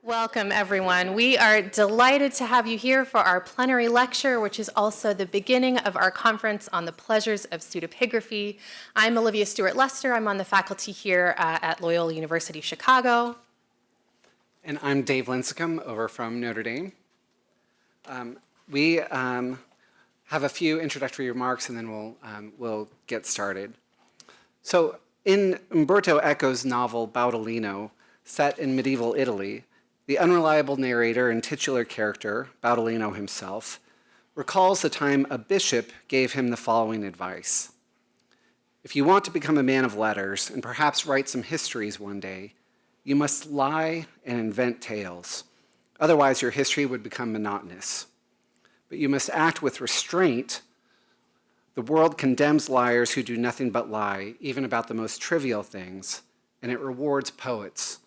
Welcome, everyone. We are delighted to have you here for our plenary lecture, which is also the beginning of our conference on the pleasures of pseudepigraphy. I'm Olivia Stewart-Lester. I'm on the faculty here at Loyola University Chicago. And I'm Dave Lincecum over from Notre Dame. We have a few introductory remarks and then we'll get started. So in Umberto Eco's novel Baudolino, set in medieval Italy, the unreliable narrator and titular character, Baudolino himself, recalls the time a bishop gave him the following advice. If you want to become a man of letters and perhaps write some histories one day, you must lie and invent tales. Otherwise, your history would become monotonous. But you must act with restraint. The world condemns liars who do nothing but lie, even about the most trivial things, and it rewards poets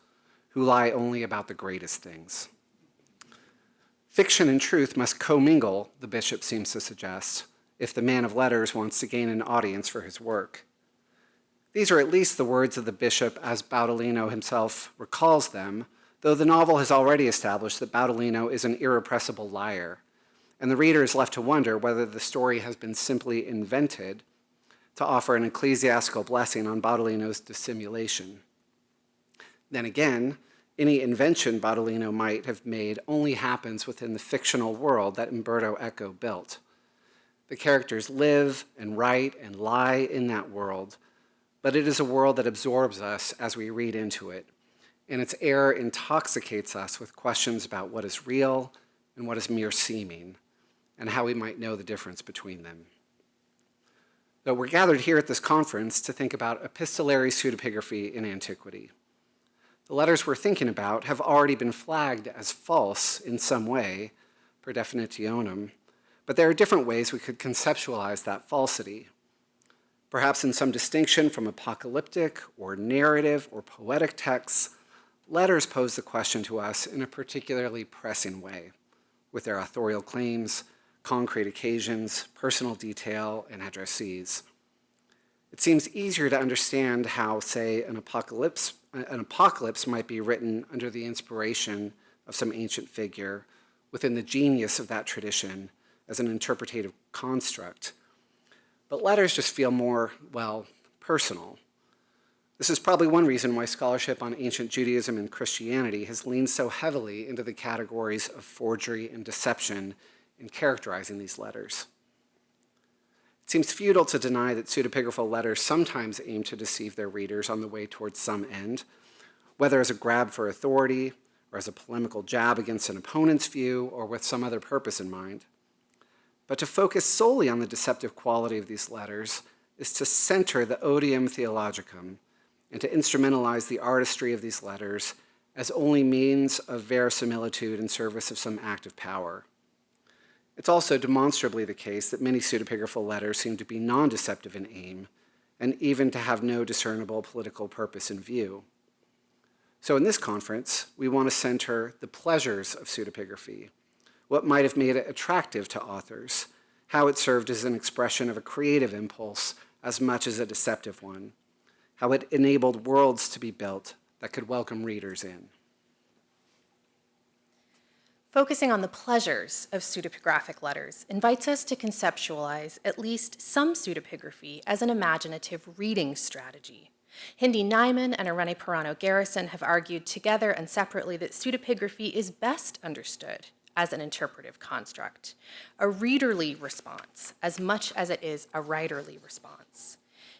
who lie only about the greatest things. Fiction and truth must commingle, the bishop seems to suggest, if the man of letters wants to gain an audience for his work. These are at least the words of the bishop as Baudolino himself recalls them, though the novel has already established that Baudolino is an irrepressible liar, and the reader is left to wonder whether the story has been simply invented to offer an ecclesiastical blessing on Baudolino's dissimulation. Then again, any invention Baudolino might have made only happens within the fictional world that Umberto Eco built. The characters live and write and lie in that world, but it is a world that absorbs us as we read into it, and its air intoxicates us with questions about what is real and what is mere seeming, and how we might know the difference between them. Though we're gathered here at this conference to think about epistolary pseudepigraphy in antiquity. The letters we're thinking about have already been flagged as false in some way, per definitionem, but there are different ways we could conceptualize that falsity. Perhaps in some distinction from apocalyptic or narrative or poetic texts, letters pose the question to us in a particularly pressing way, with their authorial claims, concrete occasions, personal detail, and addressees. It seems easier to understand how, say, an apocalypse might be written under the inspiration of some ancient figure within the genius of that tradition as an interpretative construct. But letters just feel more, well, personal. This is probably one reason why scholarship on ancient Judaism and Christianity has leaned so heavily into the categories of forgery and deception in characterizing these letters. It seems futile to deny that pseudepigraphal letters sometimes aim to deceive their readers on the way towards some end, whether as a grab for authority or as a polemical jab against an opponent's view or with some other purpose in mind. But to focus solely on the deceptive quality of these letters is to center the odium theologicum and to instrumentalize the artistry of these letters as only means of verisimilitude in service of some act of power. It's also demonstrably the case that many pseudepigraphal letters seem to be non-deceptive in aim, and even to have no discernible political purpose in view. So in this conference, we want to center the pleasures of pseudepigraphy, what might have made it attractive to authors, how it served as an expression of a creative impulse as much as a deceptive one, how it enabled worlds to be built that could welcome readers in. Focusing on the pleasures of pseudepigraphic letters invites us to conceptualize at least some pseudepigraphy as an imaginative reading strategy. Hindi Nyman and Irene Perano Garrison have argued together and separately that pseudepigraphy is best understood as an interpretive construct, a readerly response as much as it is a writerly response.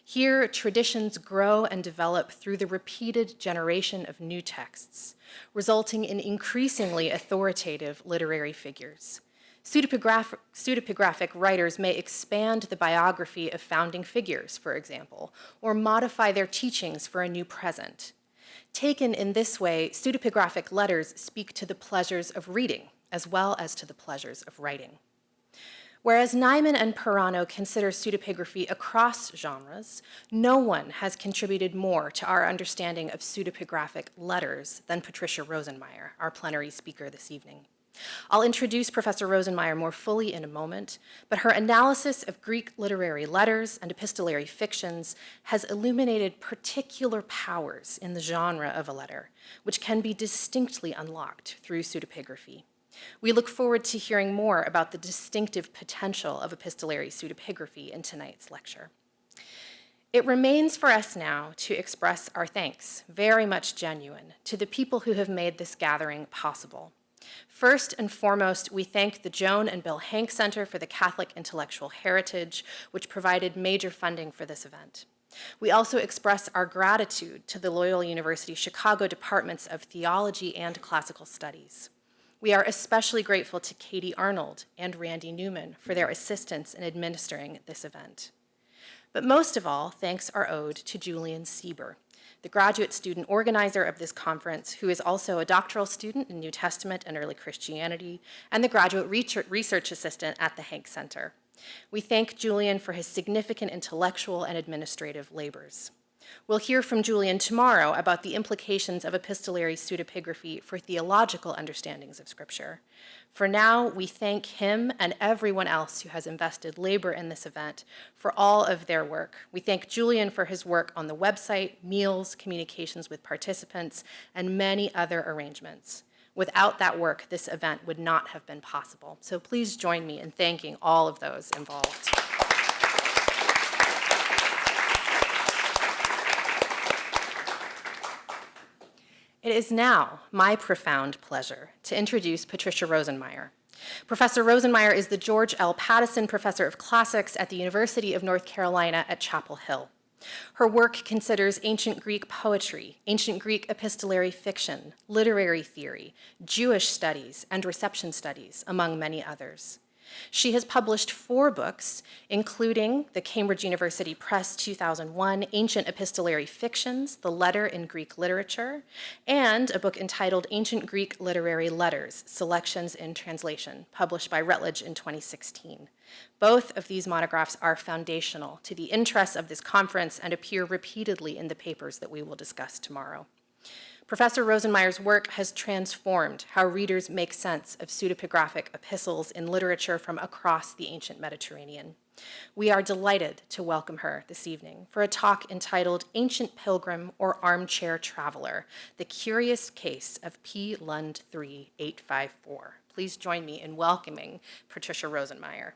Here, traditions grow and develop through the repeated generation of new texts, resulting in increasingly authoritative literary figures. Pseudepigraphic writers may expand the biography of founding figures, for example, or modify their teachings for a new present. Taken in this way, pseudepigraphic letters speak to the pleasures of reading, as well as to the pleasures of writing. Whereas Nyman and Perano consider pseudepigraphy across genres, no one has contributed more to our understanding of pseudepigraphic letters than Patricia Rosenmeyer, our plenary speaker this evening. I'll introduce Professor Rosenmeyer more fully in a moment, but her analysis of Greek literary letters and epistolary fictions has illuminated particular powers in the genre of a letter, which can be distinctly unlocked through pseudepigraphy. We look forward to hearing more about the distinctive potential of epistolary pseudepigraphy in tonight's lecture. It remains for us now to express our thanks, very much genuine, to the people who have made this gathering possible. First and foremost, we thank the Joan and Bill Hank Center for the Catholic Intellectual Heritage, which provided major funding for this event. We also express our gratitude to the Loyola University Chicago Departments of Theology and Classical Studies. We are especially grateful to Katie Arnold and Randy Newman for their assistance in administering this event. But most of all, thanks are owed to Julian Sieber, the graduate student organizer of this conference, who is also a doctoral student in New Testament and early Christianity, and the graduate research assistant at the Hank Center. We thank Julian for his significant intellectual and administrative labors. We'll hear from Julian tomorrow about the implications of epistolary pseudepigraphy for theological understandings of Scripture. For now, we thank him and everyone else who has invested labor in this event for all of their work. We thank Julian for his work on the website, meals, communications with participants, and many other arrangements. Without that work, this event would not have been possible. So please join me in thanking all of those involved. It is now my profound pleasure to introduce Patricia Rosenmeyer. Professor Rosenmeyer is the George L. Pattison Professor of Classics at the University of North Carolina at Chapel Hill. Her work considers ancient Greek poetry, ancient Greek epistolary fiction, literary theory, Jewish studies, and reception studies, among many others. She has published 4 books, including the Cambridge University Press 2001 Ancient Epistolary Fictions, The Letter in Greek Literature, and a book entitled Ancient Greek Literary Letters, Selections in Translation, published by Routledge in 2016. Both of these monographs are foundational to the interests of this conference and appear repeatedly in the papers that we will discuss tomorrow. Professor Rosenmeyer's work has transformed how readers make sense of pseudepigraphic epistles in literature from across the ancient Mediterranean. We are delighted to welcome her this evening for a talk entitled Ancient Pilgrim or Armchair Traveler, The Curious Case of P. Lund 3854. Please join me in welcoming Patricia Rosenmeyer.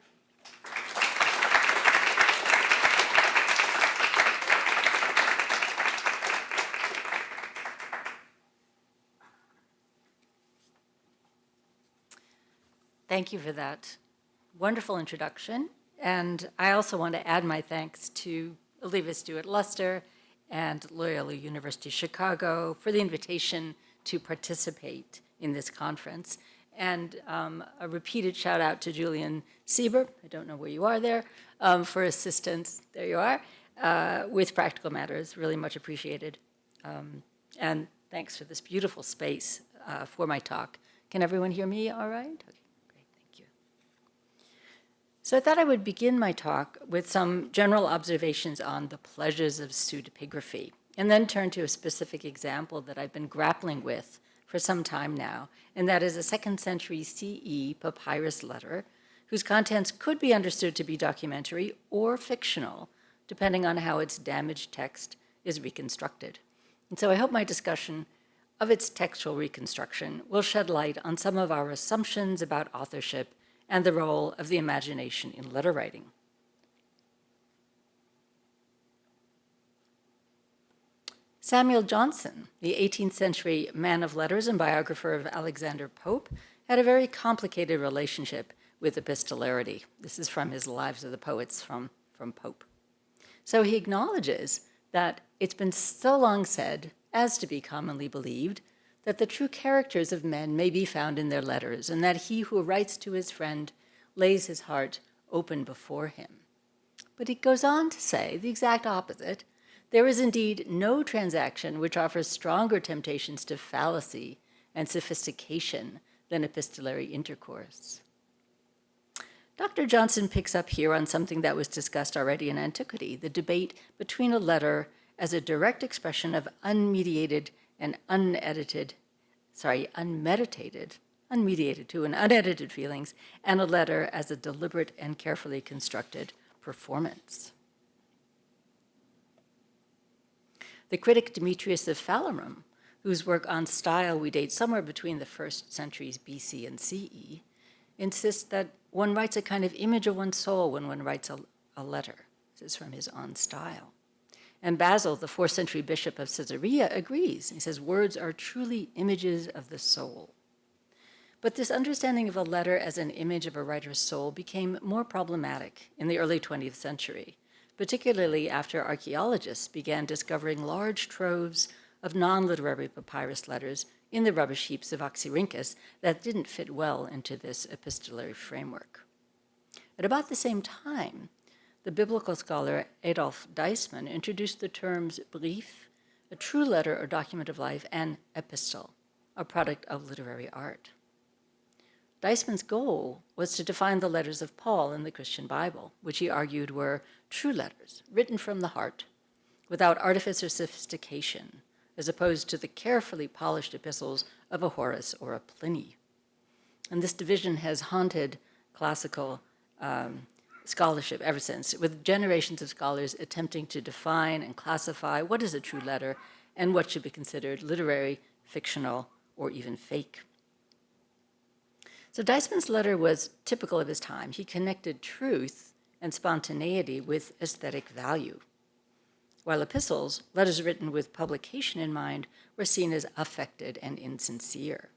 Thank you for that wonderful introduction. And I also want to add my thanks to Olivia Stewart-Luster and Loyola University Chicago for the invitation to participate in this conference. And a repeated shout out to Julian Sieber, I don't know where you are there, for assistance, there you are, with Practical Matters, really much appreciated. And thanks for this beautiful space for my talk. Can everyone hear me all right? Okay. So I thought I would begin my talk with some general observations on the pleasures of pseudepigraphy, and then turn to a specific example that I've been grappling with for some time now, and that is a 2nd century CE papyrus letter whose contents could be understood to be documentary or fictional, depending on how its damaged text is reconstructed. And so I hope my discussion of its textual reconstruction will shed light on some of our assumptions about authorship and the role of the imagination in letter writing. Samuel Johnson, the 18th century man of letters and biographer of Alexander Pope, had a very complicated relationship with epistolarity. This is from his Lives of the Poets from Pope. So he acknowledges that it's been so long said, as to be commonly believed, that the true characters of men may be found in their letters, and that he who writes to his friend lays his heart open before him. But he goes on to say the exact opposite. There is indeed no transaction which offers stronger temptations to fallacy and sophistication than epistolary intercourse. Dr. Johnson picks up here on something that was discussed already in antiquity, the debate between a letter as a direct expression of unmediated and unmeditated unmediated to and unedited feelings, and a letter as a deliberate and carefully constructed performance. The critic Demetrius of Phalerum, whose work on style we date somewhere between the first centuries BC and CE, insists that one writes a kind of image of one's soul when one writes a letter. This is from his On Style. And Basil, the 4th century bishop of Caesarea, agrees. He says, words are truly images of the soul. But this understanding of a letter as an image of a writer's soul became more problematic in the early 20th century, particularly after archaeologists began discovering large troves of non-literary papyrus letters in the rubbish heaps of Oxyrhynchus that didn't fit well into this epistolary framework. At about the same time, the biblical scholar Adolf Deisman introduced the terms brief, a true letter or document of life, and epistle, a product of literary art. Deisman's goal was to define the letters of Paul in the Christian Bible, which he argued were true letters, written from the heart, without artifice or sophistication, as opposed to the carefully polished epistles of a Horace or a Pliny. And this division has haunted classical scholarship ever since, with generations of scholars attempting to define and classify what is a true letter and what should be considered literary, fictional, or even fake. So Deisman's letter was typical of his time. He connected truth and spontaneity with aesthetic value, while epistles, letters written with publication in mind, were seen as affected and insincere.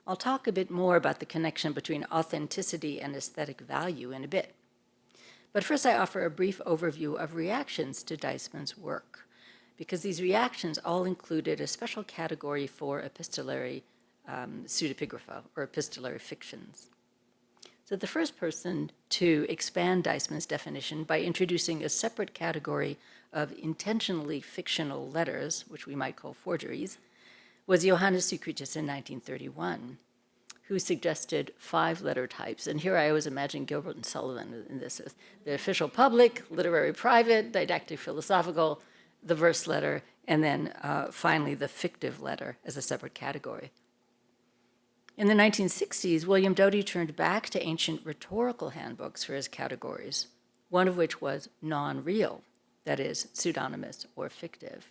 I'll talk a bit more about the connection between authenticity and aesthetic value in a bit. But first I offer a brief overview of reactions to Deisman's work, because these reactions all included a special category for epistolary pseudepigrapha, or epistolary fictions. So the first person to expand Deisman's definition by introducing a separate category of intentionally fictional letters, which we might call forgeries, was Johannes Sucritus in 1931, who suggested 5 letter types. And here I always imagine Gilbert and Sullivan in this: the official public, literary private, didactic philosophical, the verse letter, and then finally the fictive letter as a separate category. In the 1960s, William Doty turned back to ancient rhetorical handbooks for his categories, one of which was non-real, that is, pseudonymous or fictive.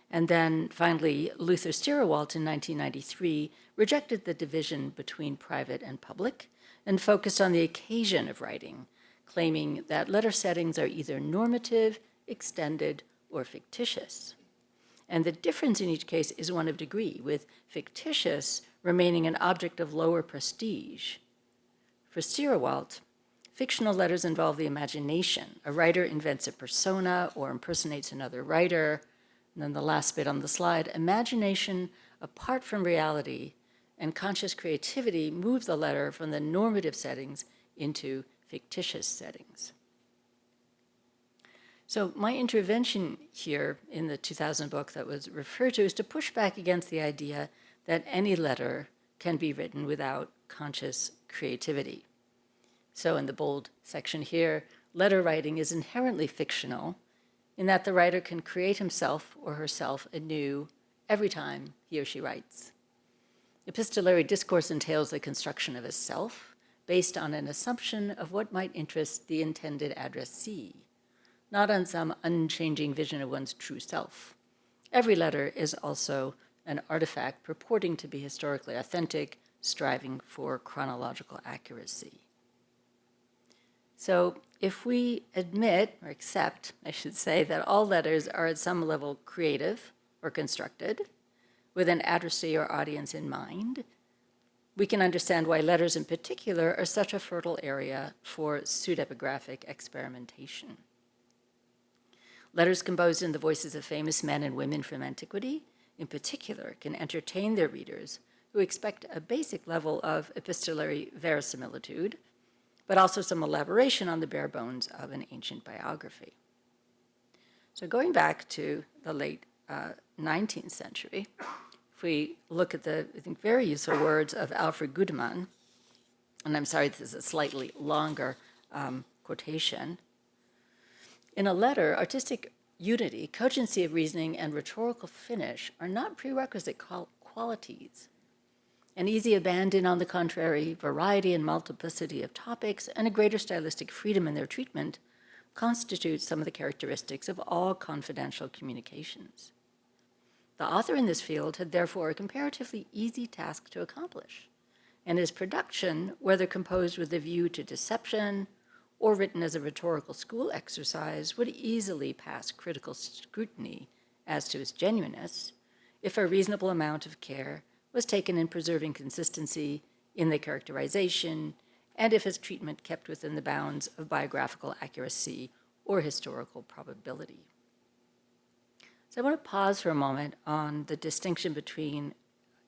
And then finally, Luther Stierowalt in 1993 rejected the division between private and public and focused on the occasion of writing, claiming that letter settings are either normative, extended, or fictitious. And the difference in each case is one of degree, with fictitious remaining an object of lower prestige. For Stierowalt, fictional letters involve the imagination. A writer invents a persona or impersonates another writer. And then the last bit on the slide, imagination apart from reality and conscious creativity move the letter from the normative settings into fictitious settings. So my intervention here in the 2000 book that was referred to is to push back against the idea that any letter can be written without conscious creativity. So in the bold section here, letter writing is inherently fictional in that the writer can create himself or herself anew every time he or she writes. Epistolary discourse entails the construction of a self based on an assumption of what might interest the intended addressee, not on some unchanging vision of one's true self. Every letter is also an artifact purporting to be historically authentic, striving for chronological accuracy. So if we admit, or accept, I should say, that all letters are at some level creative or constructed, with an addressee or audience in mind, we can understand why letters in particular are such a fertile area for pseudepigraphic experimentation. Letters composed in the voices of famous men and women from antiquity, in particular, can entertain their readers who expect a basic level of epistolary verisimilitude, but also some elaboration on the bare bones of an ancient biography. So going back to the late 19th century, if we look at the, I think, very useful words of Alfred Gudemann, and I'm sorry, this is a slightly longer quotation. In a letter, artistic unity, cogency of reasoning, and rhetorical finish are not prerequisite qualities. An easy abandon, on the contrary, variety and multiplicity of topics, and a greater stylistic freedom in their treatment constitute some of the characteristics of all confidential communications. The author in this field had therefore a comparatively easy task to accomplish, and his production, whether composed with a view to deception or written as a rhetorical school exercise, would easily pass critical scrutiny as to its genuineness if a reasonable amount of care was taken in preserving consistency in the characterization, and if its treatment kept within the bounds of biographical accuracy or historical probability. So I want to pause for a moment on the distinction between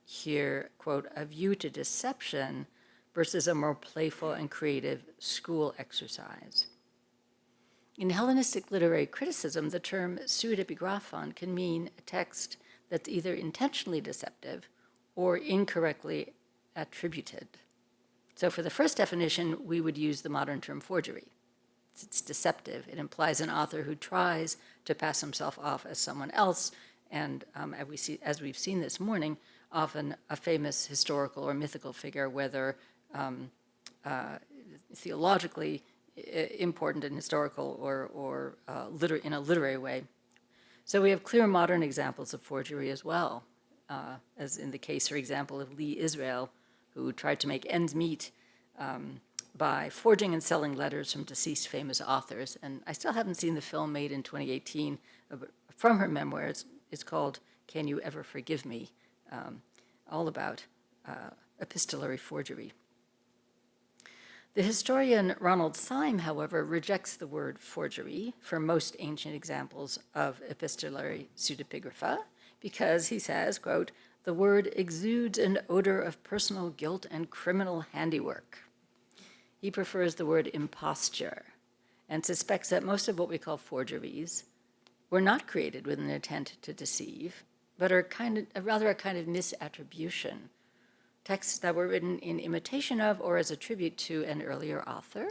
here, quote, a view to deception versus a more playful and creative school exercise. In Hellenistic literary criticism, the term pseudepigraphon can mean a text that's either intentionally deceptive or incorrectly attributed. So for the first definition, we would use the modern term forgery. It's deceptive. It implies an author who tries to pass himself off as someone else, and as we've seen this morning, often a famous historical or mythical figure, whether theologically important and historical or in a literary way. So we have clear modern examples of forgery as well, as in the case, for example, of Lee Israel, who tried to make ends meet by forging and selling letters from deceased famous authors. And I still haven't seen the film made in 2018 from her memoirs. It's called Can You Ever Forgive Me? All about epistolary forgery. The historian Ronald Syme, however, rejects the word forgery for most ancient examples of epistolary pseudepigrapha because he says, quote, the word exudes an odor of personal guilt and criminal handiwork. He prefers the word imposture and suspects that most of what we call forgeries were not created with an intent to deceive, but are rather a kind of misattribution. Texts that were written in imitation of or as a tribute to an earlier author,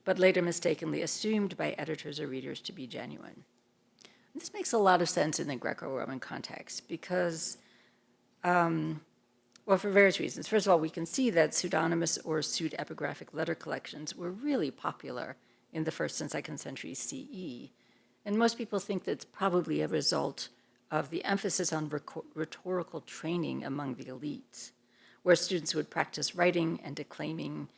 but later mistakenly assumed by editors or readers to be genuine. And this makes a lot of sense in the Greco-Roman context because, well, for various reasons. First of all, we can see that pseudonymous or pseudepigraphic letter collections were really popular in the 1st and 2nd centuries CE. And most people think that's probably a result of the emphasis on rhetorical training among the elites, where students would practice writing and declaiming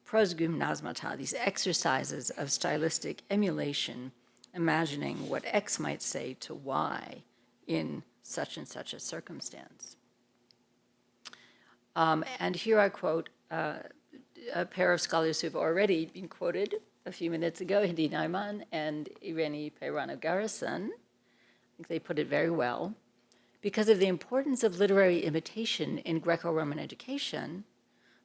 prosgymnasmata, these exercises of stylistic emulation, imagining what X might say to Y in such and such a circumstance. And here I quote a pair of scholars who have already been quoted a few minutes ago, Hindi Naiman and Irene Peirano-Garrison. I think they put it very well. Because of the importance of literary imitation in Greco-Roman education,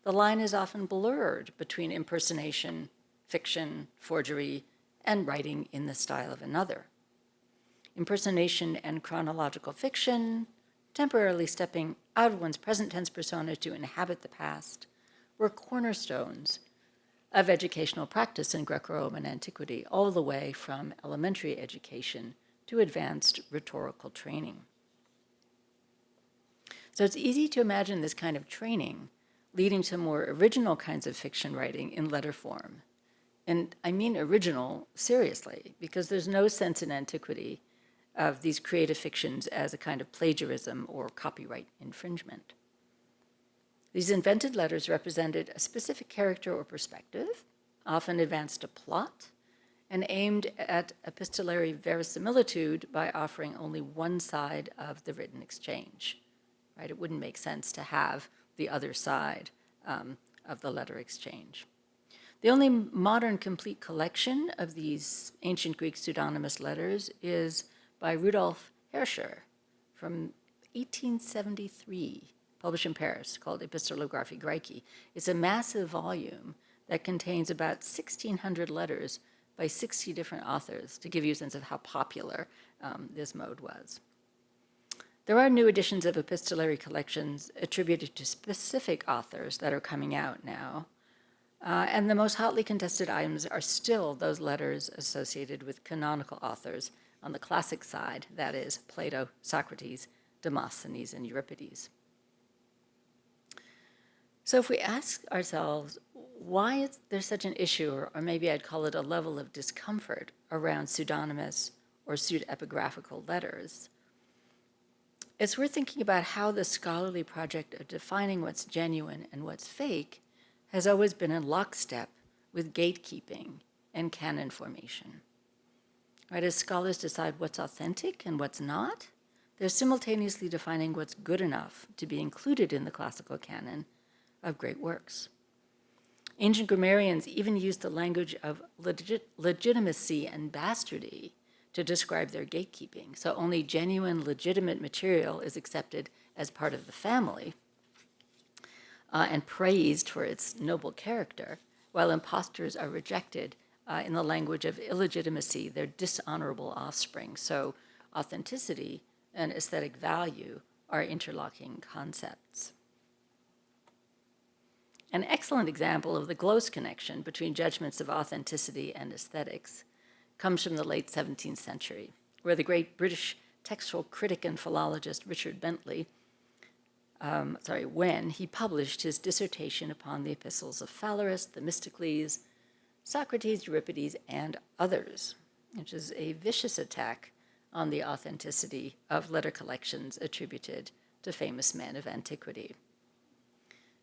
the line is often blurred between impersonation, fiction, forgery, and writing in the style of another. Impersonation and chronological fiction, temporarily stepping out of one's present tense persona to inhabit the past, were cornerstones of educational practice in Greco-Roman antiquity, all the way from elementary education to advanced rhetorical training. So it's easy to imagine this kind of training leading to more original kinds of fiction writing in letter form. And I mean original seriously, because there's no sense in antiquity of these creative fictions as a kind of plagiarism or copyright infringement. These invented letters represented a specific character or perspective, often advanced a plot, and aimed at epistolary verisimilitude by offering only one side of the written exchange. Right? It wouldn't make sense to have the other side of the letter exchange. The only modern complete collection of these ancient Greek pseudonymous letters is by Rudolf Hirscher from 1873, published in Paris, called Epistolographie Graeci. It's a massive volume that contains about 1,600 letters by 60 different authors, to give you a sense of how popular this mode was. There are new editions of epistolary collections attributed to specific authors that are coming out now, and the most hotly contested items are still those letters associated with canonical authors on the classic side, that is, Plato, Socrates, Demosthenes, and Euripides. So if we ask ourselves, why is there such an issue, or maybe I'd call it a level of discomfort around pseudonymous or pseudepigraphical letters, it's worth thinking about how the scholarly project of defining what's genuine and what's fake has always been in lockstep with gatekeeping and canon formation. Right, as scholars decide what's authentic and what's not, they're simultaneously defining what's good enough to be included in the classical canon of great works. Ancient grammarians even used the language of legitimacy and bastardy to describe their gatekeeping. So only genuine, legitimate material is accepted as part of the family and praised for its noble character, while impostors are rejected in the language of illegitimacy, their dishonorable offspring. So authenticity and aesthetic value are interlocking concepts. An excellent example of the close connection between judgments of authenticity and aesthetics comes from the late 17th century, where the great British textual critic and philologist Richard Bentley, when he published his dissertation upon the epistles of Phalaris, Themistocles, Socrates, Euripides, and others, which is a vicious attack on the authenticity of letter collections attributed to famous men of antiquity.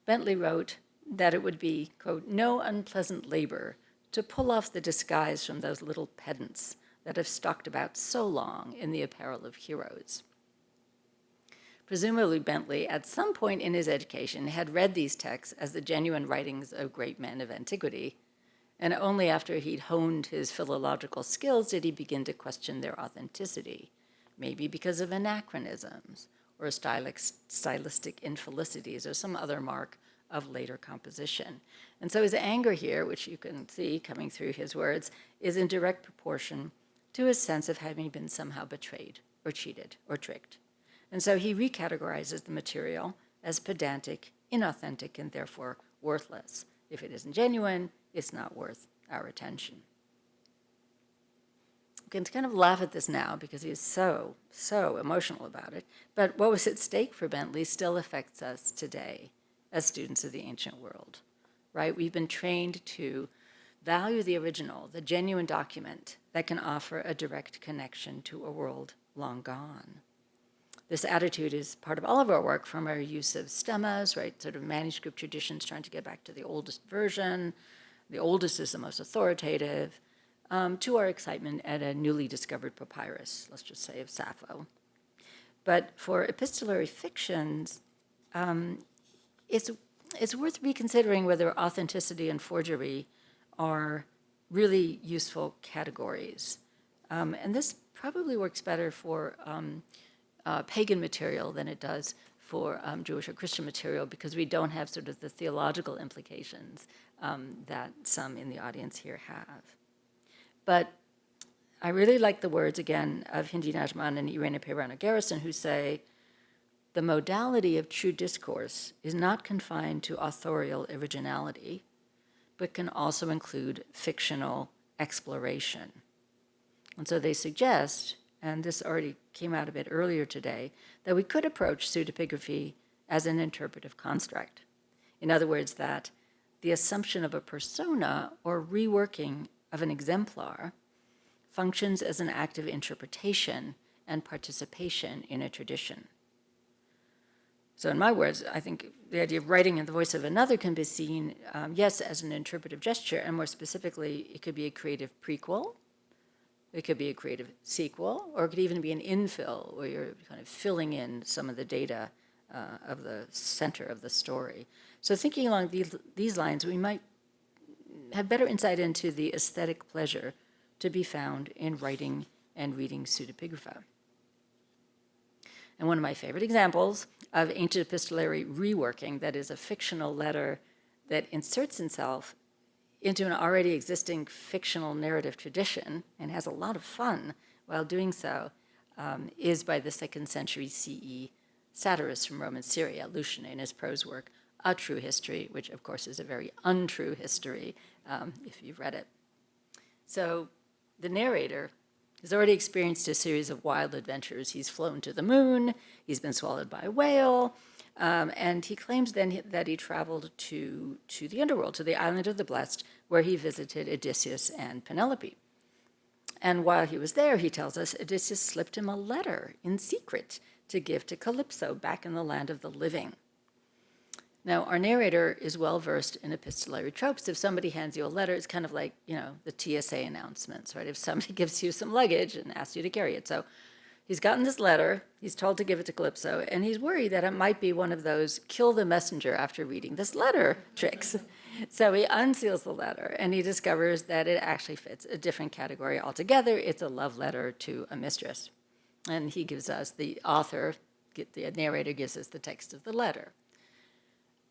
Bentley wrote that it would be, quote, no unpleasant labor to pull off the disguise from those little pedants that have stalked about so long in the apparel of heroes. Presumably, Bentley, at some point in his education, had read these texts as the genuine writings of great men of antiquity, and only after he'd honed his philological skills did he begin to question their authenticity, maybe because of anachronisms or stylistic infelicities or some other mark of later composition. And so his anger here, which you can see coming through his words, is in direct proportion to his sense of having been somehow betrayed or cheated or tricked. And so he recategorizes the material as pedantic, inauthentic, and therefore worthless. If it isn't genuine, it's not worth our attention. You can kind of laugh at this now because he's so emotional about it, but what was at stake for Bentley still affects us today as students of the ancient world, right? We've been trained to value the original, the genuine document that can offer a direct connection to a world long gone. This attitude is part of all of our work, from our use of stemmas, right, sort of manuscript traditions trying to get back to the oldest version, the oldest is the most authoritative, to our excitement at a newly discovered papyrus, let's just say of Sappho. But for epistolary fictions, it's worth reconsidering whether authenticity and forgery are really useful categories. And this probably works better for pagan material than it does for Jewish or Christian material, because we don't have sort of the theological implications that some in the audience here have. But I really like the words, again, of Hindi Najman and Irene Peirano Garrison, who say, the modality of true discourse is not confined to authorial originality, but can also include fictional exploration. And so they suggest, and this already came out a bit earlier today, that we could approach pseudepigraphy as an interpretive construct. In other words, that the assumption of a persona or reworking of an exemplar functions as an act of interpretation and participation in a tradition. So in my words, I think the idea of writing in the voice of another can be seen, yes, as an interpretive gesture, and more specifically, it could be a creative prequel, it could be a creative sequel, or it could even be an infill, where you're kind of filling in some of the data of the center of the story. So thinking along these lines, we might have better insight into the aesthetic pleasure to be found in writing and reading pseudepigrapha. And one of my favorite examples of ancient epistolary reworking, that is a fictional letter that inserts itself into an already existing fictional narrative tradition and has a lot of fun while doing so, is by the 2nd century CE satirist from Roman Syria, Lucian, in his prose work, A True History, which of course is a very untrue history if you've read it. So the narrator has already experienced a series of wild adventures. He's flown to the moon, he's been swallowed by a whale, And he claims then that he traveled to the underworld, to the island of the blessed, where he visited Odysseus and Penelope. And while he was there, he tells us, Odysseus slipped him a letter in secret to give to Calypso back in the land of the living. Now, our narrator is well versed in epistolary tropes. If somebody hands you a letter, it's kind of like, the TSA announcements, right? If somebody gives you some luggage and asks you to carry it. So he's gotten this letter, he's told to give it to Calypso, and he's worried that it might be one of those kill the messenger after reading this letter tricks. So he unseals the letter, and he discovers that it actually fits a different category altogether. It's a love letter to a mistress. And he gives us, the narrator gives us the text of the letter.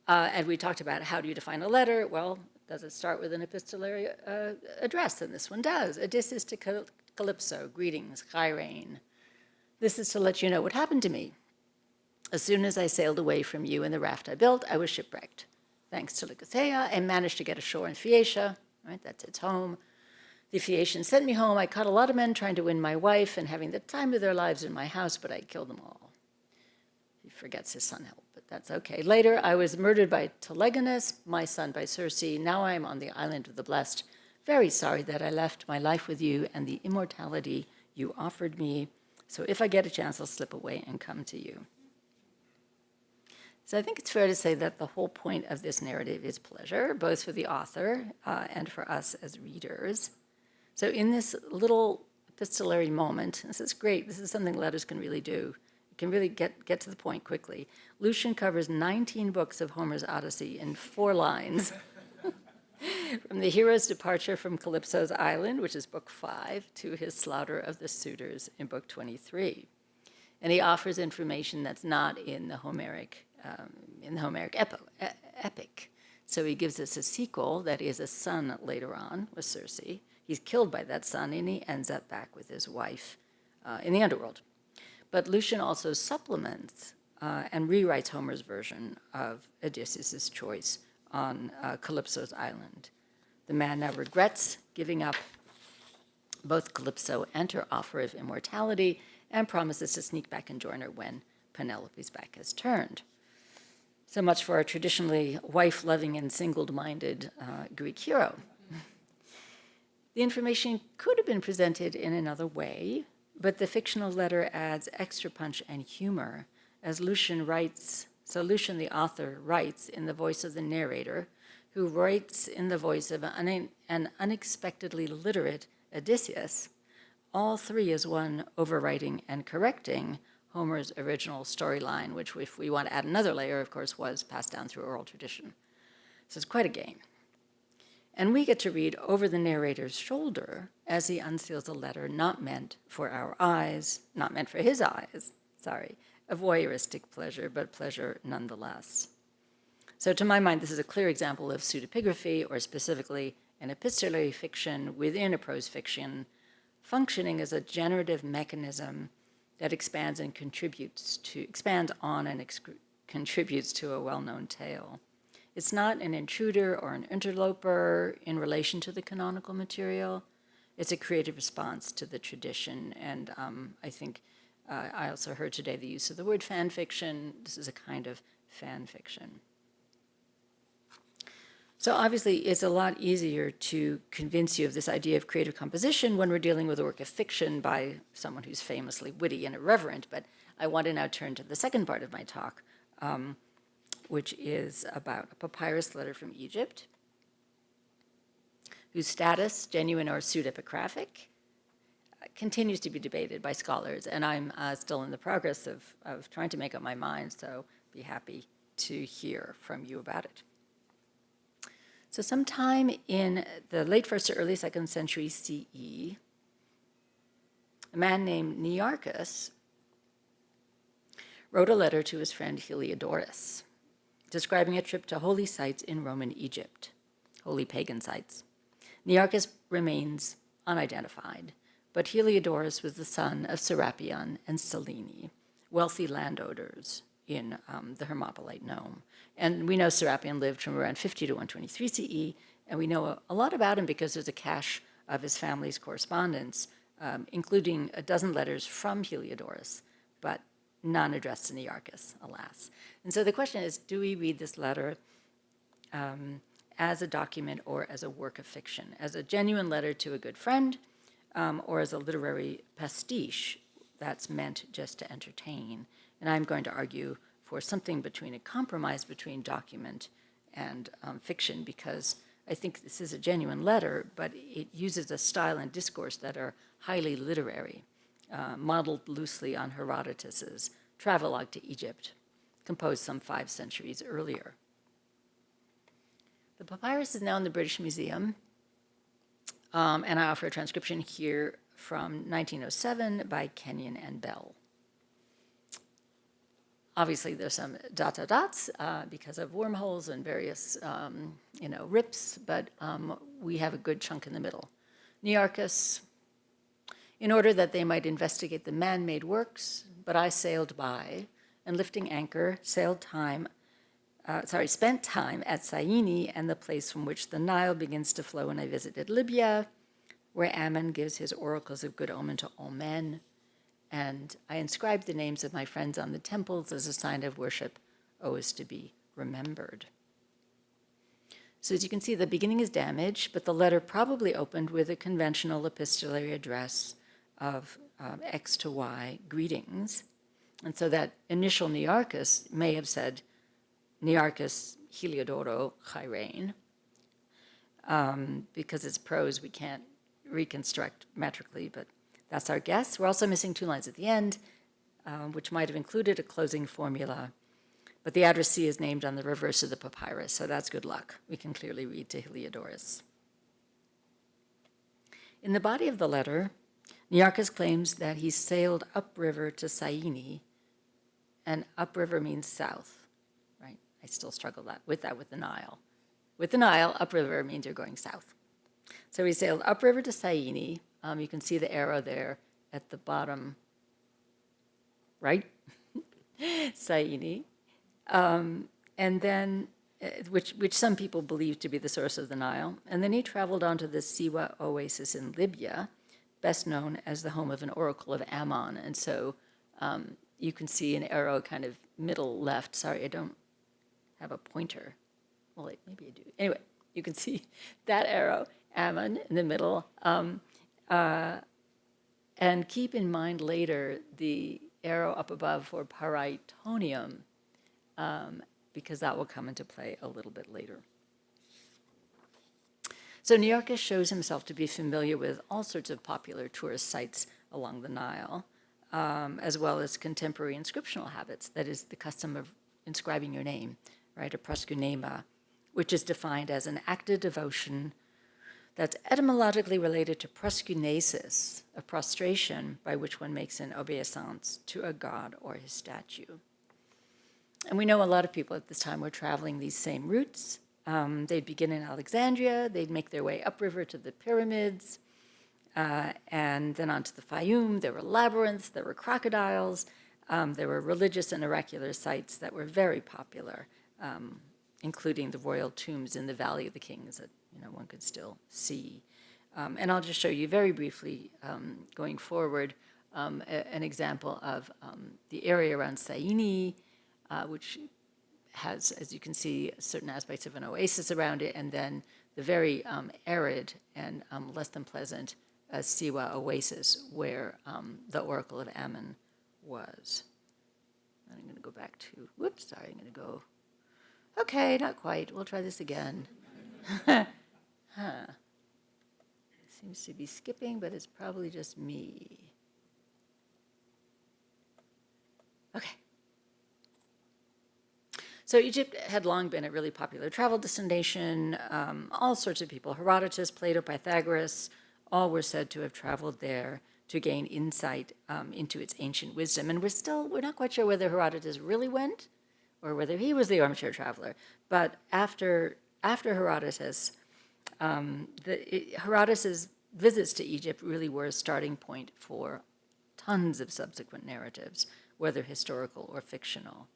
And we talked about how do you define a letter? Well, does it start with an epistolary address? And this one does. Odysseus to Calypso, greetings, Chirene. This is to let you know what happened to me. As soon as I sailed away from you in the raft I built, I was shipwrecked. Thanks to Leucothea, I managed to get ashore in Phaeacia, right? That's its home. The Phaeacians sent me home. I caught a lot of men trying to win my wife and having the time of their lives in my house, but I killed them all. He forgets his son help, but that's okay. Later, I was murdered by Telegonus, my son by Circe. Now I am on the island of the blessed. Very sorry that I left my life with you and the immortality you offered me. So if I get a chance, I'll slip away and come to you. So I think it's fair to say that the whole point of this narrative is pleasure, both for the author and for us as readers. So in this little epistolary moment, this is great. This is something letters can really do. It can really get to the point quickly. Lucian covers 19 books of Homer's Odyssey in 4 lines. From the hero's departure from Calypso's island, which is book 5, to his slaughter of the suitors in book 23. And he offers information that's not in the Homeric epic. So he gives us a sequel that is a son later on with Circe. He's killed by that son, and he ends up back with his wife in the underworld. But Lucian also supplements and rewrites Homer's version of Odysseus' choice on Calypso's island. The man now regrets giving up both Calypso and her offer of immortality and promises to sneak back and join her when Penelope's back has turned. So much for our traditionally wife-loving and single-minded Greek hero. The information could have been presented in another way, but the fictional letter adds extra punch and humor, as Lucian writes. So Lucian, the author, writes in the voice of the narrator, who writes in the voice of an unexpectedly literate Odysseus, all three as one overwriting and correcting Homer's original storyline, which, if we want to add another layer, of course, was passed down through oral tradition. So it's quite a game. And we get to read over the narrator's shoulder as he unseals a letter not meant for our eyes, not meant for his eyes, a voyeuristic pleasure, but pleasure nonetheless. So to my mind, this is a clear example of pseudepigraphy, or specifically an epistolary fiction within a prose fiction, functioning as a generative mechanism that expands on and contributes to a well-known tale. It's not an intruder or an interloper in relation to the canonical material. It's a creative response to the tradition. And I think I also heard today the use of the word fan fiction. This is a kind of fan fiction. So obviously, it's a lot easier to convince you of this idea of creative composition when we're dealing with a work of fiction by someone who's famously witty and irreverent. But I want to now turn to the second part of my talk, which is about a papyrus letter from Egypt, whose status, genuine or pseudepigraphic, continues to be debated by scholars. And I'm still in the progress of trying to make up my mind, so be happy to hear from you about it. So sometime in the late 1st or early 2nd century CE, a man named Nearchos wrote a letter to his friend Heliodoros, describing a trip to holy sites in Roman Egypt, holy pagan sites. Nearchos remains unidentified, but Heliodoros was the son of Serapion and Selene, wealthy landowners in the Hermopolite nome. And we know Serapion lived from around 50 to 123 CE, and we know a lot about him because there's a cache of his family's correspondence, including a dozen letters from Heliodoros, but none addressed to Nearchos, alas. And so the question is, do we read this letter as a document or as a work of fiction, as a genuine letter to a good friend, or as a literary pastiche that's meant just to entertain? And I'm going to argue for something between a compromise between document and fiction, because I think this is a genuine letter, but it uses a style and discourse that are highly literary, modeled loosely on Herodotus's travelogue to Egypt, composed some 5 centuries earlier. The papyrus is now in the British Museum, and I offer a transcription here from 1907 by Kenyon and Bell. Obviously, there's some dots because of wormholes and various, rips, but we have a good chunk in the middle. Nearchos, in order that they might investigate the man-made works, but I sailed by, and lifting anchor, spent time at Syene and the place from which the Nile begins to flow, and I visited Libya, where Ammon gives his oracles of good omen to all men, and I inscribed the names of my friends on the temples as a sign of worship always to be remembered. So as you can see, the beginning is damaged, but the letter probably opened with a conventional epistolary address of X to Y greetings. And so that initial Nearchos may have said, Nearchos Heliodoros chairein, because it's prose, we can't reconstruct metrically, but that's our guess. We're also missing 2 lines at the end, which might have included a closing formula, but the addressee is named on the reverse of the papyrus, so that's good luck. We can clearly read to Heliodoros. In the body of the letter, Nearchos claims that he sailed upriver to Syene, and upriver means south, right? I still struggle with the Nile. With the Nile, upriver means you're going south. So he sailed upriver to Syene. You can see the arrow there at the bottom, right? Syene. And then, which some people believe to be the source of the Nile. And then he traveled on to the Siwa oasis in Libya, best known as the home of an oracle of Ammon. And so you can see an arrow kind of middle left. Sorry, I don't have a pointer. Well, wait, maybe I do. Anyway, you can see that arrow, Ammon, in the middle. And keep in mind later the arrow up above for Paraitonium, because that will come into play a little bit later. So Nearchos shows himself to be familiar with all sorts of popular tourist sites along the Nile, as well as contemporary inscriptional habits, that is the custom of inscribing your name, right, a proskunema, which is defined as an act of devotion that's etymologically related to proskunesis, a prostration by which one makes an obeisance to a god or his statue. And we know a lot of people at this time were traveling these same routes. They'd begin in Alexandria, they'd make their way upriver to the pyramids, and then onto the Fayum. There were labyrinths, there were crocodiles, there were religious and oracular sites that were very popular, including the royal tombs in the Valley of the Kings that one could still see. And I'll just show you very briefly, going forward, an example of the area around Syene, which has, as you can see, certain aspects of an oasis around it, and then the very arid and less than pleasant Siwa oasis, where the Oracle of Ammon was. And I'm going to go back to, I'm going to go, okay, not quite, we'll try this again. Seems to be skipping, but it's probably just me. Okay. So Egypt had long been a really popular travel destination. All sorts of people, Herodotus, Plato, Pythagoras, all were said to have traveled there to gain insight into its ancient wisdom. And we're not quite sure whether Herodotus really went or whether he was the armchair traveler. But after Herodotus, Herodotus's visits to Egypt really were a starting point for tons of subsequent narratives, whether historical or fictional.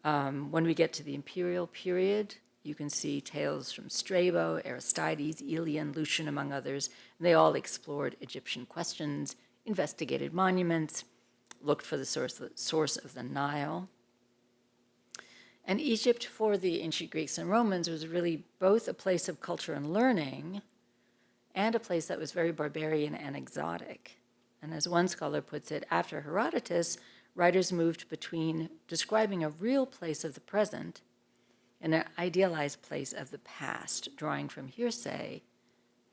When we get to the imperial period, you can see tales from Strabo, Aristides, Aelian, Lucian, among others. And they all explored Egyptian questions, investigated monuments, looked for the source of the Nile. And Egypt for the ancient Greeks and Romans was really both a place of culture and learning and a place that was very barbarian and exotic. And as one scholar puts it, after Herodotus, writers moved between describing a real place of the present and an idealized place of the past, drawing from hearsay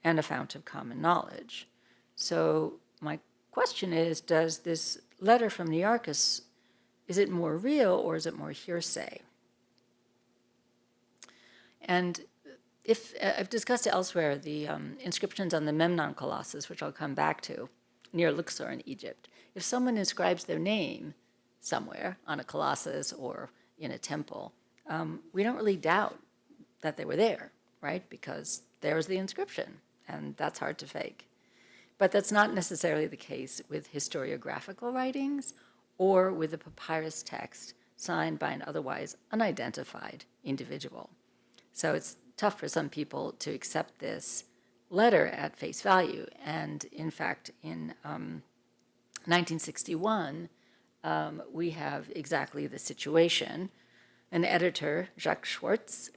and a fount of common knowledge. So my question is, does this letter from Nearchos, is it more real or is it more hearsay? And if I've discussed it elsewhere, the inscriptions on the Memnon Colossus, which I'll come back to, near Luxor in Egypt. If someone inscribes their name somewhere on a colossus or in a temple, we don't really doubt that they were there, right? Because there's the inscription, and that's hard to fake. But that's not necessarily the case with historiographical writings or with a papyrus text signed by an otherwise unidentified individual. So it's tough for some people to accept this letter at face value. And in fact, in 1961, we have exactly the situation. An editor, Jacques Schwartz,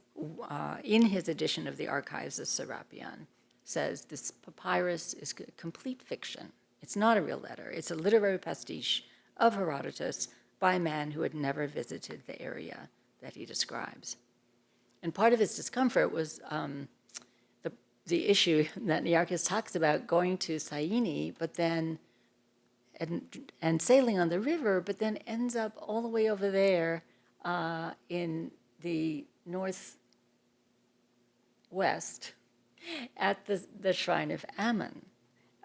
in his edition of the Archives of Serapion, says this papyrus is complete fiction. It's not a real letter. It's a literary pastiche of Herodotus by a man who had never visited the area that he describes. And part of his discomfort was the issue that Nearchos talks about, going to Syene, but then and sailing on the river, but then ends up all the way over there in the northwest at the shrine of Ammon.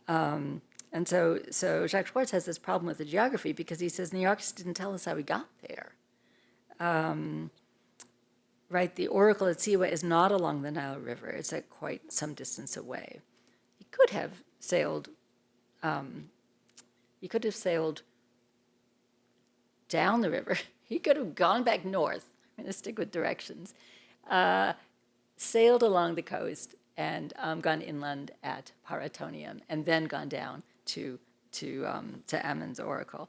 And so Jacques Schwartz has this problem with the geography because he says Nearchos didn't tell us how he got there. Right, the oracle at Siwa is not along the Nile River. It's at quite some distance away. He could have sailed. He could have sailed down the river. He could have gone back north. I'm going to stick with directions. Sailed along the coast and gone inland at Paratonium, and then gone down to Ammon's oracle.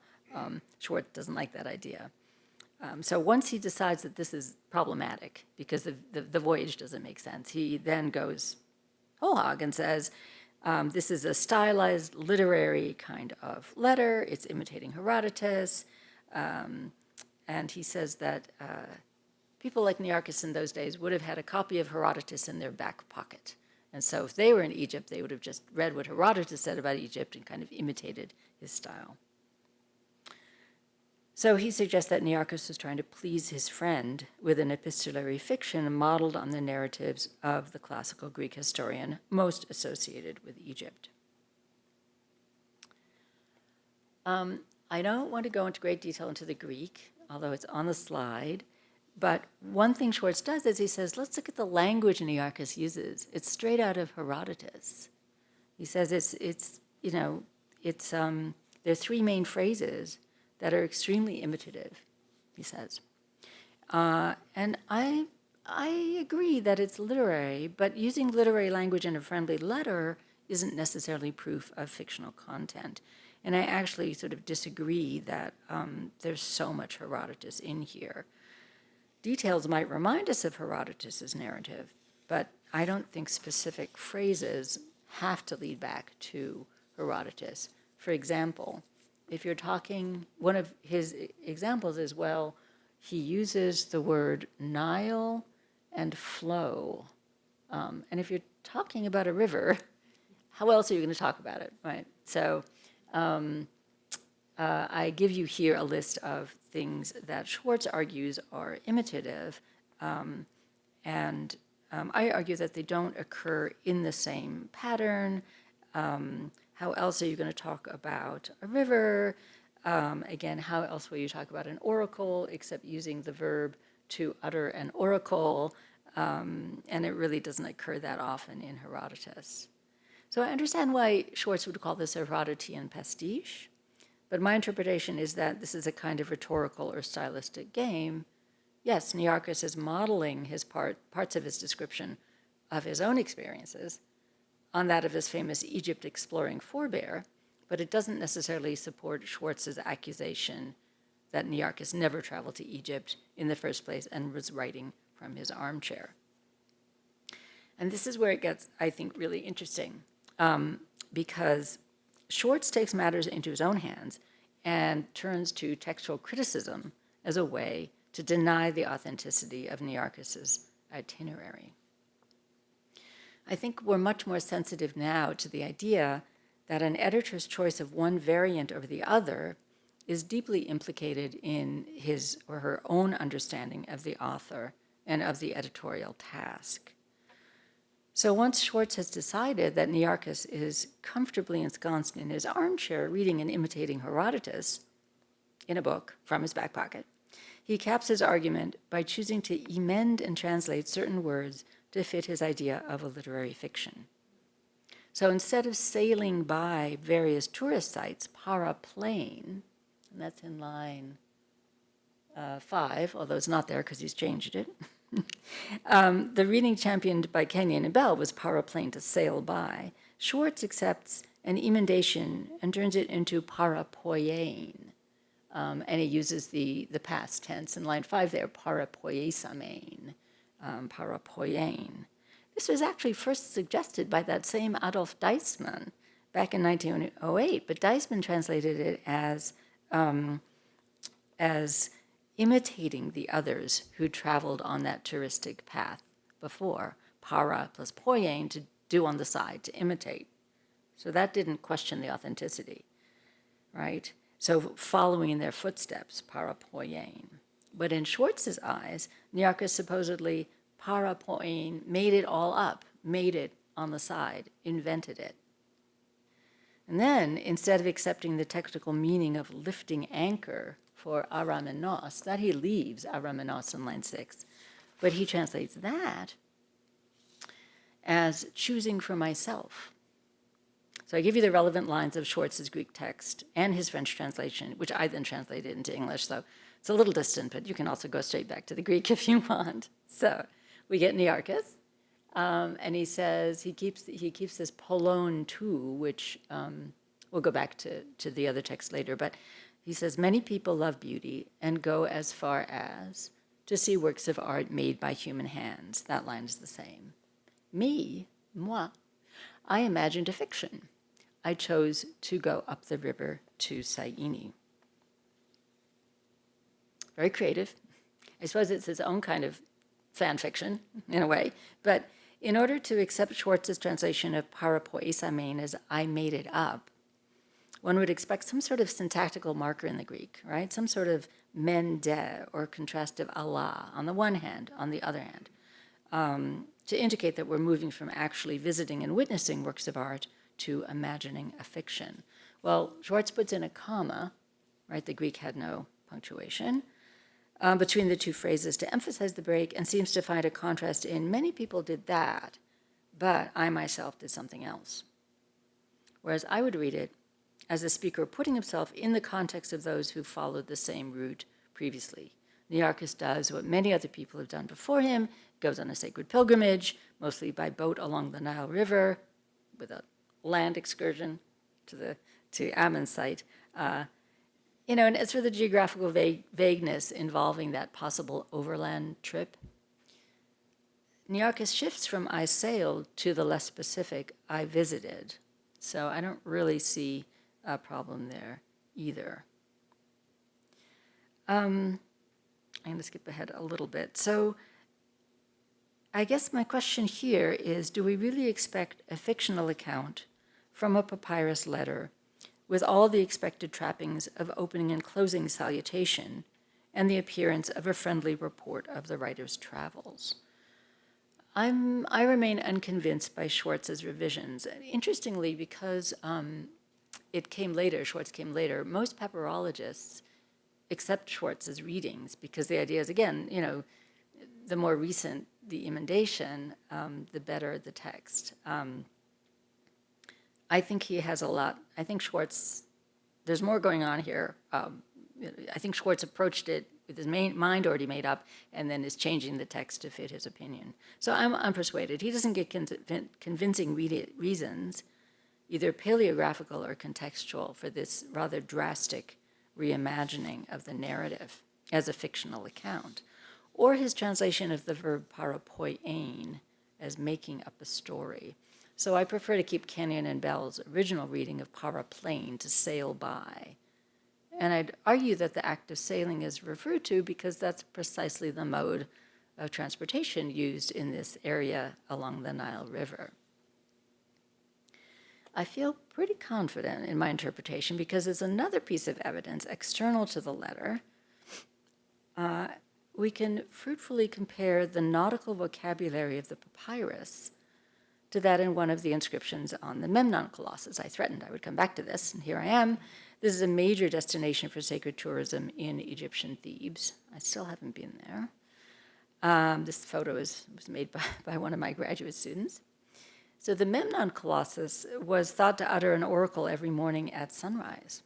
Schwartz doesn't like that idea. So once he decides that this is problematic because the voyage doesn't make sense, he then goes whole hog and says, this is a stylized literary kind of letter. It's imitating Herodotus. And he says that people like Nearchos in those days would have had a copy of Herodotus in their back pocket. And so if they were in Egypt, they would have just read what Herodotus said about Egypt and kind of imitated his style. So he suggests that Nearchos was trying to please his friend with an epistolary fiction modeled on the narratives of the classical Greek historian most associated with Egypt. I don't want to go into great detail into the Greek, although it's on the slide, but one thing Schwartz does is he says, let's look at the language Nearchos uses. It's straight out of Herodotus. He says there are three main phrases that are extremely imitative, he says. And I agree that it's literary, but using literary language in a friendly letter isn't necessarily proof of fictional content. And I actually sort of disagree that there's so much Herodotus in here. Details might remind us of Herodotus's narrative, but I don't think specific phrases have to lead back to Herodotus. For example, if you're talking, one of his examples is, well, he uses the word Nile and flow. And if you're talking about a river, how else are you going to talk about it, right? So I give you here a list of things that Schwartz argues are imitative, and I argue that they don't occur in the same pattern. How else are you going to talk about a river? Again, how else will you talk about an oracle except using the verb to utter an oracle? And it really doesn't occur that often in Herodotus. So I understand why Schwartz would call this a Herodotian pastiche, but my interpretation is that this is a kind of rhetorical or stylistic game. Yes, Nearchos is modeling his parts of his description of his own experiences on that of his famous Egypt exploring forebear, but it doesn't necessarily support Schwartz's accusation that Nearchos never traveled to Egypt in the first place and was writing from his armchair. And this is where it gets, I think, really interesting, because Schwartz takes matters into his own hands and turns to textual criticism as a way to deny the authenticity of Nearchos's itinerary. I think we're much more sensitive now to the idea that an editor's choice of one variant over the other is deeply implicated in his or her own understanding of the author and of the editorial task. So once Schwartz has decided that Nearchos is comfortably ensconced in his armchair reading and imitating Herodotus in a book from his back pocket, he caps his argument by choosing to emend and translate certain words to fit his idea of a literary fiction. So instead of sailing by various tourist sites, paraplane, and that's in line 5, although it's not there because he's changed it, the reading championed by Kenyon and Bell was paraplane, to sail by. Schwartz accepts an emendation and turns it into parapoiein. And he uses the past tense in line 5 there, parapoiesamein, parapoiein. This was actually first suggested by that same Adolf Deismann back in 1908, but Deismann translated it as imitating the others who traveled on that touristic path before. Para plus poiein, to do on the side, to imitate. So that didn't question the authenticity, right? So following in their footsteps, para poiein. But in Schwartz's eyes, Nearchos supposedly para poiein, made it all up, made it on the side, invented it. And then, instead of accepting the technical meaning of lifting anchor for aramenos, that he leaves aramenos in line 6, but he translates that as choosing for myself. So I give you the relevant lines of Schwartz's Greek text and his French translation, which I then translated into English, so it's a little distant, but you can also go straight back to the Greek if you want. So we get Nearchos, and he says he keeps this polon too, which we'll go back to the other text later, but he says, many people love beauty and go as far as to see works of art made by human hands. That line is the same. Me, moi, I imagined a fiction. I chose to go up the river to Syene. Very creative. I suppose it's his own kind of fan fiction, in a way. But in order to accept Schwartz's translation of parapoiesamein as I made it up, one would expect some sort of syntactical marker in the Greek, right? Some sort of mende or contrastive Allah on the one hand, on the other hand, to indicate that we're moving from actually visiting and witnessing works of art to imagining a fiction. Well, Schwartz puts in a comma, right? The Greek had no punctuation, between the two phrases to emphasize the break, and seems to find a contrast in many people did that, but I myself did something else. Whereas I would read it as a speaker putting himself in the context of those who followed the same route previously. Nearchos does what many other people have done before him, goes on a sacred pilgrimage, mostly by boat along the Nile River, with a land excursion to Ammon's site. And as for the geographical vagueness involving that possible overland trip, Nearchos shifts from I sailed to the less specific I visited. So I don't really see a problem there either. I'm going to skip ahead a little bit. So I guess my question here is, do we really expect a fictional account from a papyrus letter with all the expected trappings of opening and closing salutation and the appearance of a friendly report of the writer's travels? I remain unconvinced by Schwartz's revisions. Interestingly, because it came later, Schwartz came later, most papyrologists accept Schwartz's readings because the idea is, again, the more recent the emendation, the better the text. I think he has a lot. I think Schwartz, there's more going on here. I think Schwartz approached it with his mind already made up and then is changing the text to fit his opinion. So I'm unpersuaded. He doesn't get convincing reasons either paleographical or contextual, for this rather drastic reimagining of the narrative as a fictional account, or his translation of the verb parapoiein as making up a story. So I prefer to keep Kenyon and Bell's original reading of paraplane, to sail by. And I'd argue that the act of sailing is referred to because that's precisely the mode of transportation used in this area along the Nile River. I feel pretty confident in my interpretation because there's another piece of evidence external to the letter. We can fruitfully compare the nautical vocabulary of the papyrus to that in one of the inscriptions on the Memnon Colossus. I threatened I would come back to this, and here I am. This is a major destination for sacred tourism in Egyptian Thebes. I still haven't been there. This photo was made by one of my graduate students. So the Memnon Colossus was thought to utter an oracle every morning at sunrise,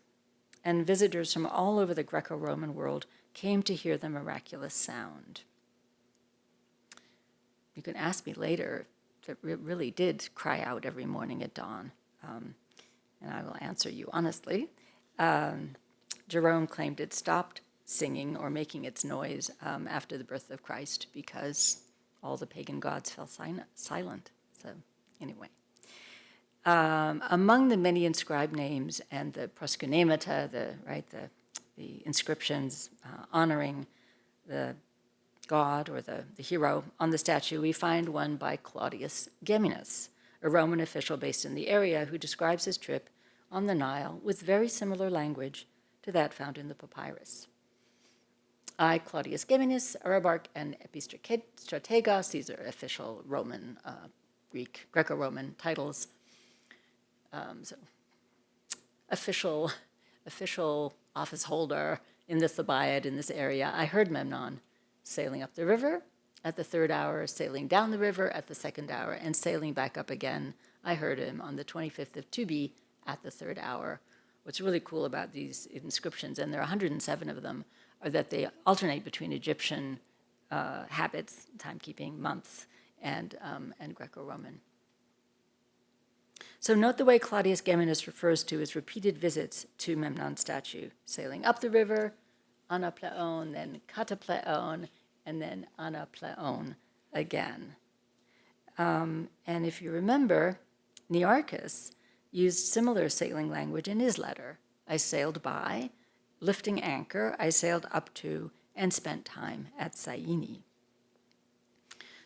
and visitors from all over the Greco-Roman world came to hear the miraculous sound. You can ask me later if it really did cry out every morning at dawn, and I will answer you honestly. Jerome claimed it stopped singing or making its noise after the birth of Christ because all the pagan gods fell silent. So anyway, among the many inscribed names and the proskunemata, the inscriptions honoring the god or the hero on the statue, we find one by Claudius Geminus, a Roman official based in the area who describes his trip on the Nile with very similar language to that found in the papyrus. I, Claudius Geminus, Arabarch, and Epistrategos, these are official Roman, Greco-Roman titles. So official office holder in the Thebaid in this area. I heard Memnon sailing up the river at the 3rd hour, sailing down the river at the 2nd hour, and sailing back up again. I heard him on the 25th of Tubi at the 3rd hour. What's really cool about these inscriptions, and there are 107 of them, are that they alternate between Egyptian habits, timekeeping, months, and Greco-Roman. So note the way Claudius Geminus refers to his repeated visits to Memnon's statue, sailing up the river, anapleon, then katapleon, and then anapleon again. And if you remember, Nearchos used similar sailing language in his letter. I sailed by, lifting anchor, I sailed up to, and spent time at Syene.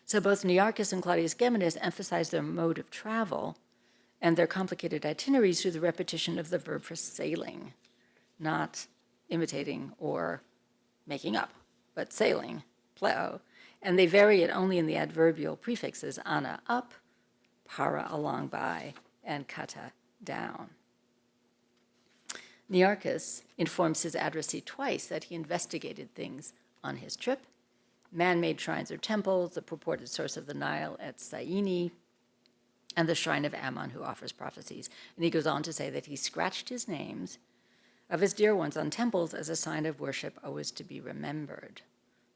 So both Nearchos and Claudius Geminus emphasize their mode of travel and their complicated itineraries through the repetition of the verb for sailing, not imitating or making up, but sailing, pleo. And they vary it only in the adverbial prefixes ana up, para along by, and kata down. Nearchos informs his addressee twice that he investigated things on his trip, man-made shrines or temples, the purported source of the Nile at Syene, and the shrine of Ammon who offers prophecies. And he goes on to say that he scratched his names of his dear ones on temples as a sign of worship always to be remembered.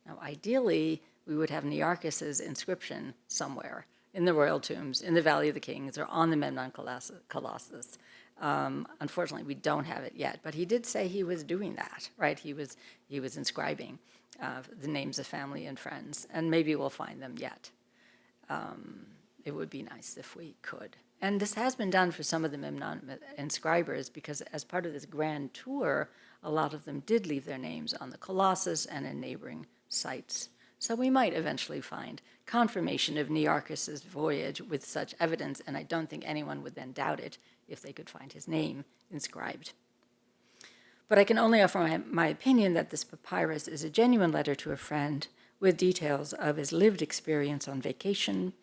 Now, ideally, we would have Nearchos's inscription somewhere in the royal tombs, in the Valley of the Kings, or on the Memnon Colossus. Unfortunately, we don't have it yet, but he did say he was doing that, right? He was inscribing the names of family and friends, and maybe we'll find them yet. It would be nice if we could. And this has been done for some of the Memnon inscribers because as part of this grand tour, a lot of them did leave their names on the Colossus and in neighboring sites. So we might eventually find confirmation of Nearchos's voyage with such evidence, and I don't think anyone would then doubt it if they could find his name inscribed. But I can only offer my opinion that this papyrus is a genuine letter to a friend with details of his lived experience on vacation,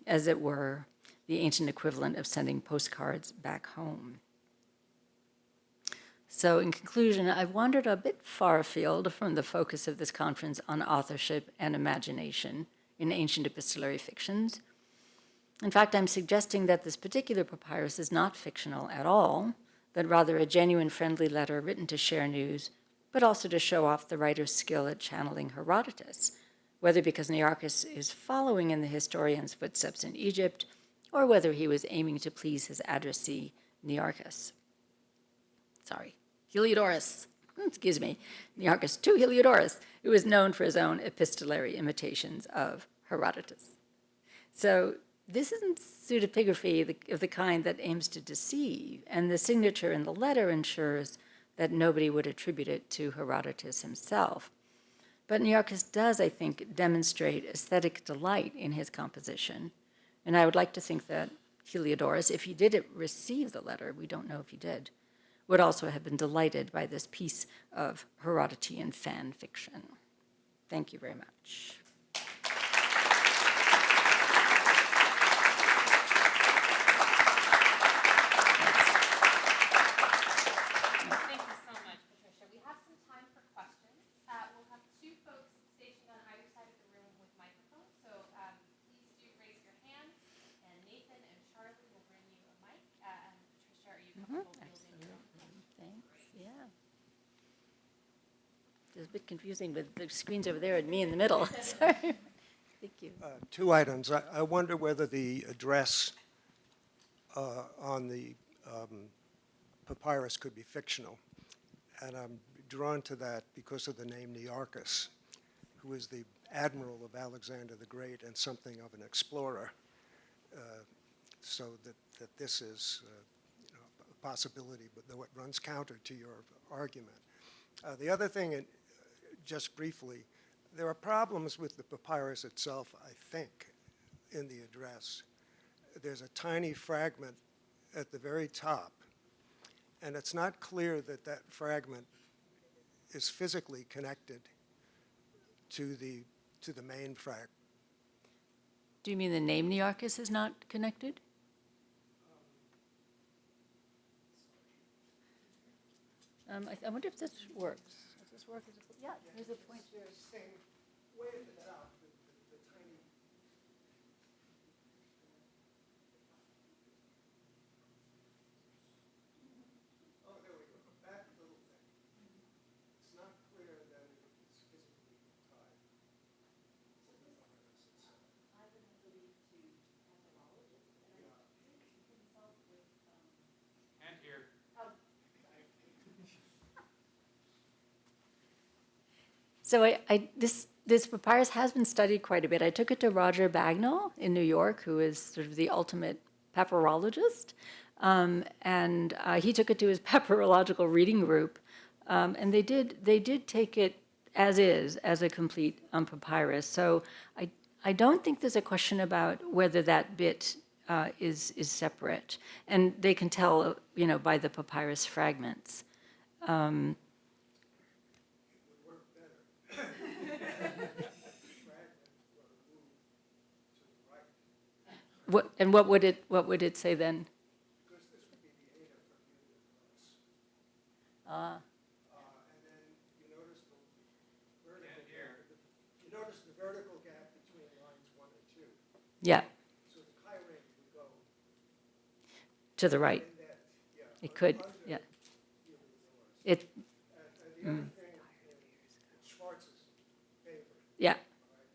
as it were, the ancient equivalent of sending postcards back home. So in conclusion, I've wandered a bit far afield from the focus of this conference on authorship and imagination in ancient epistolary fictions. In fact, I'm suggesting that this particular papyrus is not fictional at all, but rather a genuine friendly letter written to share news, but also to show off the writer's skill at channeling Herodotus, whether because Nearchos is following in the historian's footsteps in Egypt, or whether he was aiming to please his addressee Nearchos. Sorry, Heliodoros. Excuse me, Nearchos to Heliodoros, who was known for his own epistolary imitations of Herodotus. So this isn't pseudepigraphy of the kind that aims to deceive, and the signature in the letter ensures that nobody would attribute it to Herodotus himself. But Nearchos does, I think, demonstrate aesthetic delight in his composition, and I would like to think that Heliodoros, if he did receive the letter, we don't know if he did, would also have been delighted by this piece of Herodotean fan fiction. Thank you very much. Thank you so much, Patricia. We have some time for questions. We'll have two folks stationed on either side of the room with microphones, so please do raise your hands, and Nathan and Charlie will bring you a mic. And Patricia, are you comfortable fielding your own? Thanks, yeah. It's a bit confusing with the screens over there and me in the middle. Sorry. Thank you. Two items. I wonder whether the address on the papyrus could be fictional. And I'm drawn to that because of the name Nearchos, who is the admiral of Alexander the Great and something of an explorer. So that this is a possibility, but though it runs counter to your argument. The other thing, just briefly, there are problems with the papyrus itself, I think, in the address. There's a tiny fragment at the very top, and it's not clear that that fragment is physically connected to the main fragment. Do you mean the name Nearchos is not connected? I wonder if this works. Does this work? Yeah, there's a point. Way at the top, the tiny. Oh, there we go. That little thing. It's not clear that it's physically tied. And here. So this papyrus has been studied quite a bit. I took it to Roger Bagnall in New York, who is sort of the ultimate papyrologist, and he took it to his papyrological reading group, and they did take it as is, as a complete papyrus. So I don't think there's a question about whether that bit is separate, and they can tell by the papyrus fragments. What would it say then? Because this would be the Ada from Heliodoros. Ah, And then you notice the vertical gap. You notice the vertical gap between lines 1 and 2. yeah, So the chirate would go to the right. in that, yeah. It could, under yeah. Heliodoros. It, And the other thing in Schwartz's favor, yeah. all right,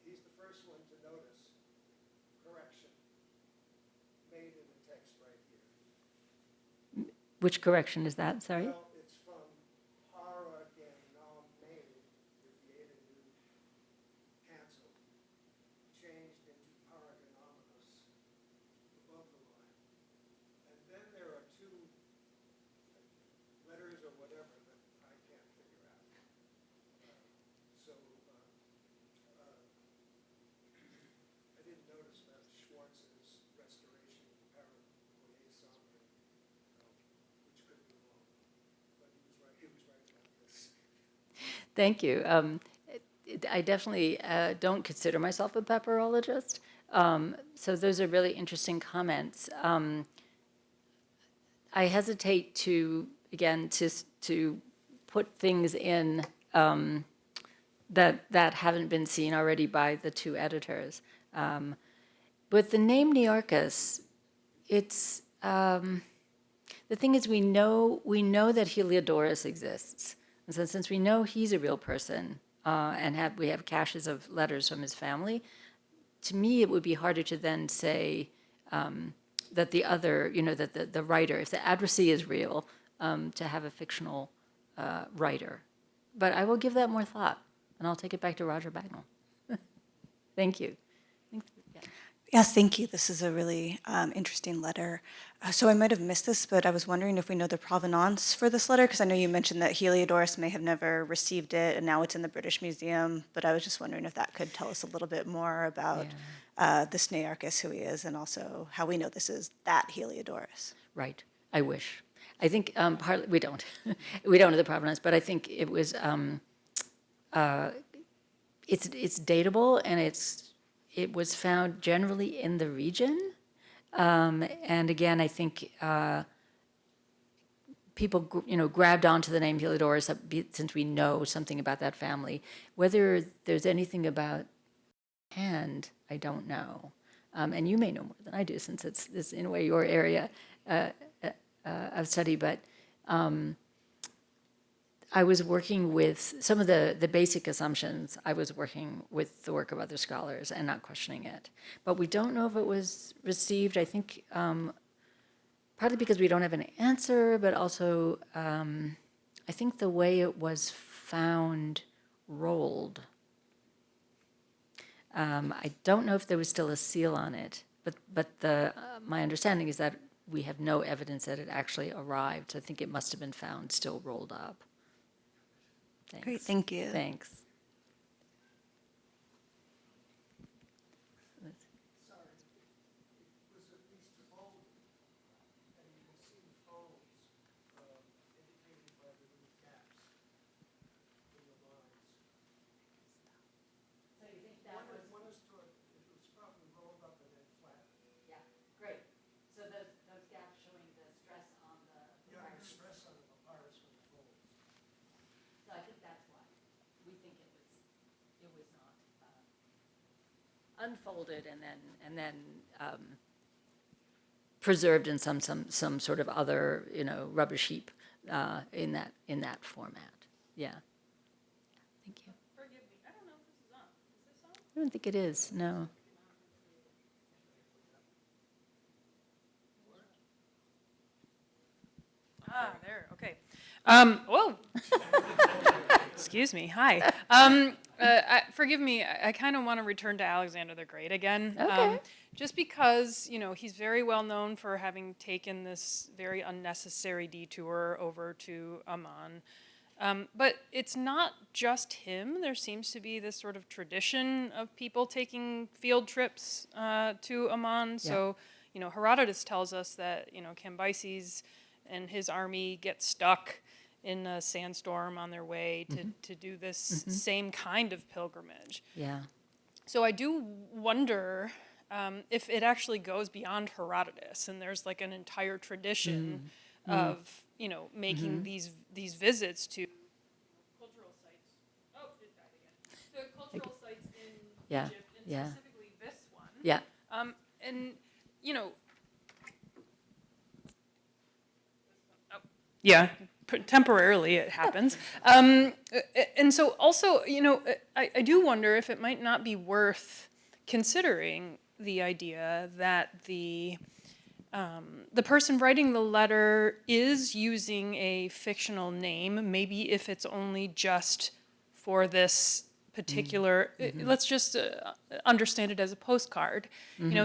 he's the first one to notice correction made in the text right here. Which correction is that? Sorry. Well, it's from para again, now made with the Ada new canceled, changed into paragonominous above the line. And then there are two letters or whatever that I can't figure out. I didn't notice that Schwartz's restoration of Paragonominous, which could be wrong, but he was right about this. Thank you. I definitely don't consider myself a papyrologist, so those are really interesting comments. I hesitate to put things in that haven't been seen already by the two editors. With the name Nearchos, it's the thing is we know that Heliodoros exists, and so since we know he's a real person and we have caches of letters from his family, to me it would be harder to then say that the other, that the writer, if the addressee is real, to have a fictional writer. But I will give that more thought, and I'll take it back to Roger Bagnall. Thank you. Yeah. Yes, thank you. This is a really interesting letter. So I might have missed this, but I was wondering if we know the provenance for this letter, because I know you mentioned that Heliodoros may have never received it, and now it's in the British Museum. But I was just wondering if that could tell us a little bit more about this Nearchos, who he is, and also how we know this is that Heliodoros. Right. I wish. I think partly we don't. We don't know the provenance, but I think it was. It's datable, and it was found generally in the region. And again, I think people, grabbed onto the name Heliodoros since we know something about that family. Whether there's anything about hand, I don't know. And you may know more than I do, since it's in a way your area of study. But I was working with some of the basic assumptions. I was working with the work of other scholars and not questioning it. But we don't know if it was received, I think, partly because we don't have an answer, but also I think the way it was found rolled. I don't know if there was still a seal on it, but my understanding is that we have no evidence that it actually arrived. I think it must have been found still rolled up. Thanks. Great, thank you. Thanks. Unfolded and then preserved in some sort of other rubbish heap in that format. Yeah. Thank you. Forgive me. I don't know if this is on. Is this on? I don't think it is. No. Ah, there. Okay. Whoa. Excuse me. Hi. Forgive me. I kind of want to return to Alexander the Great again. Okay. Just because, he's very well known for having taken this very unnecessary detour over to Amman. But it's not just him. There seems to be this sort of tradition of people taking field trips to Amman. So, Herodotus tells us that, Cambyses and his army get stuck in a sandstorm on their way to do this same kind of pilgrimage. Yeah. So I do wonder if it actually goes beyond Herodotus, and there's like an entire tradition of making these visits to cultural sites. Oh, it died again. To cultural sites in Egypt, and specifically this one. Yeah. And yeah. Temporarily it happens. And so also, I do wonder if it might not be worth considering the idea that the person writing the letter is using a fictional name, maybe if it's only just for this particular, let's just understand it as a postcard.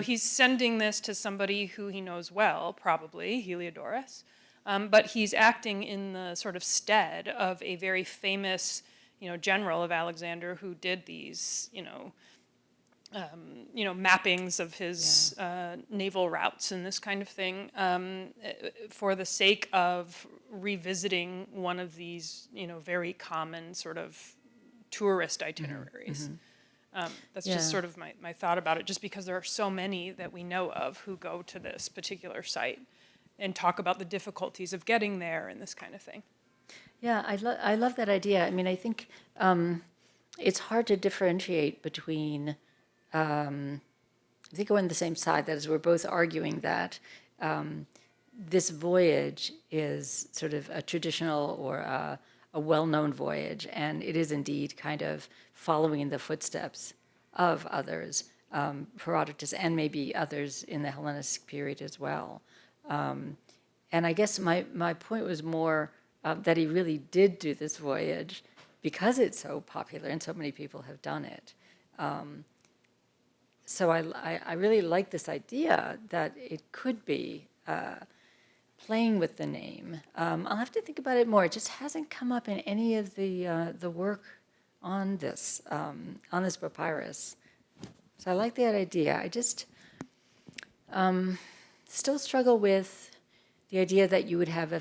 He's sending this to somebody who he knows well, probably, Heliodoros. But he's acting in the sort of stead of a very famous, general of Alexander who did these, mappings of his naval routes and this kind of thing for the sake of revisiting one of these, very common sort of tourist itineraries. That's just sort of my thought about it, just because there are so many that we know of who go to this particular site and talk about the difficulties of getting there and this kind of thing. Yeah, I love that idea. I mean, I think it's hard to differentiate between, I think we're on the same side, that is, we're both arguing that this voyage is sort of a traditional or a well-known voyage, and it is indeed kind of following in the footsteps of others. Herodotus and maybe others in the Hellenistic period as well. And I guess my point was more that he really did do this voyage because it's so popular and so many people have done it. So I really like this idea that it could be playing with the name. I'll have to think about it more. It just hasn't come up in any of the work on this papyrus. So I like that idea. I just still struggle with the idea that you would have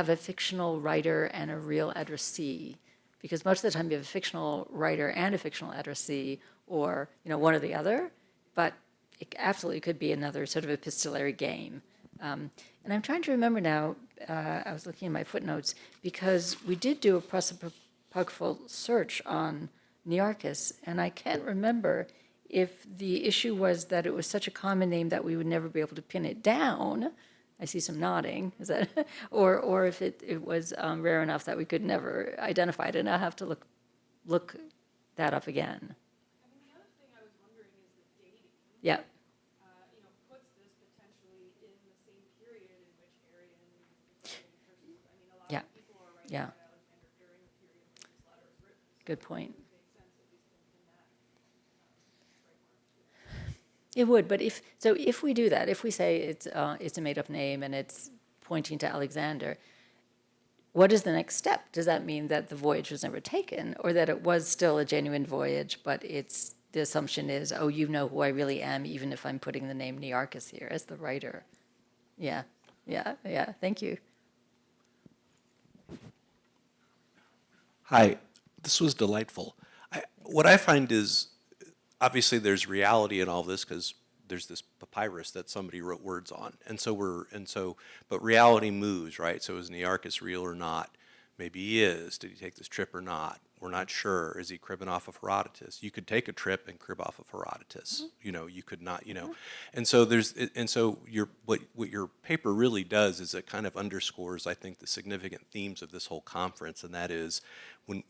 a fictional writer and a real addressee, because most of the time you have a fictional writer and a fictional addressee, or one or the other. But it absolutely could be another sort of epistolary game. And I'm trying to remember now. I was looking at my footnotes because we did do a prosopographical search on Nearchos, and I can't remember if the issue was that it was such a common name that we would never be able to pin it down. I see some nodding. Is that, or if it was rare enough that we could never identify it, and I'll have to look that up again. I mean, the other thing I was wondering is the dating. Yeah. Puts this potentially in the same period in which Arian persons. I mean, a lot Yeah. of people are writing Yeah. about Alexander during the period when this letter is written. So Good point. it makes sense, at least in that framework. It would, but if we do that, if we say it's a made-up name and it's pointing to Alexander, what is the next step? Does that mean that the voyage was never taken, or that it was still a genuine voyage, but the assumption is, oh, you know who I really am, even if I'm putting the name Nearchos here as the writer? Yeah. Thank you. Hi, this was delightful. What I find is, obviously there's reality in all this because there's this papyrus that somebody wrote words on. But reality moves, right? So is Nearchos real or not? Maybe he is. Did he take this trip or not? We're not sure. Is he cribbing off of Herodotus? You could take a trip and crib off of Herodotus. You could not, And so what your paper really does is it kind of underscores, I think, the significant themes of this whole conference, and that is when,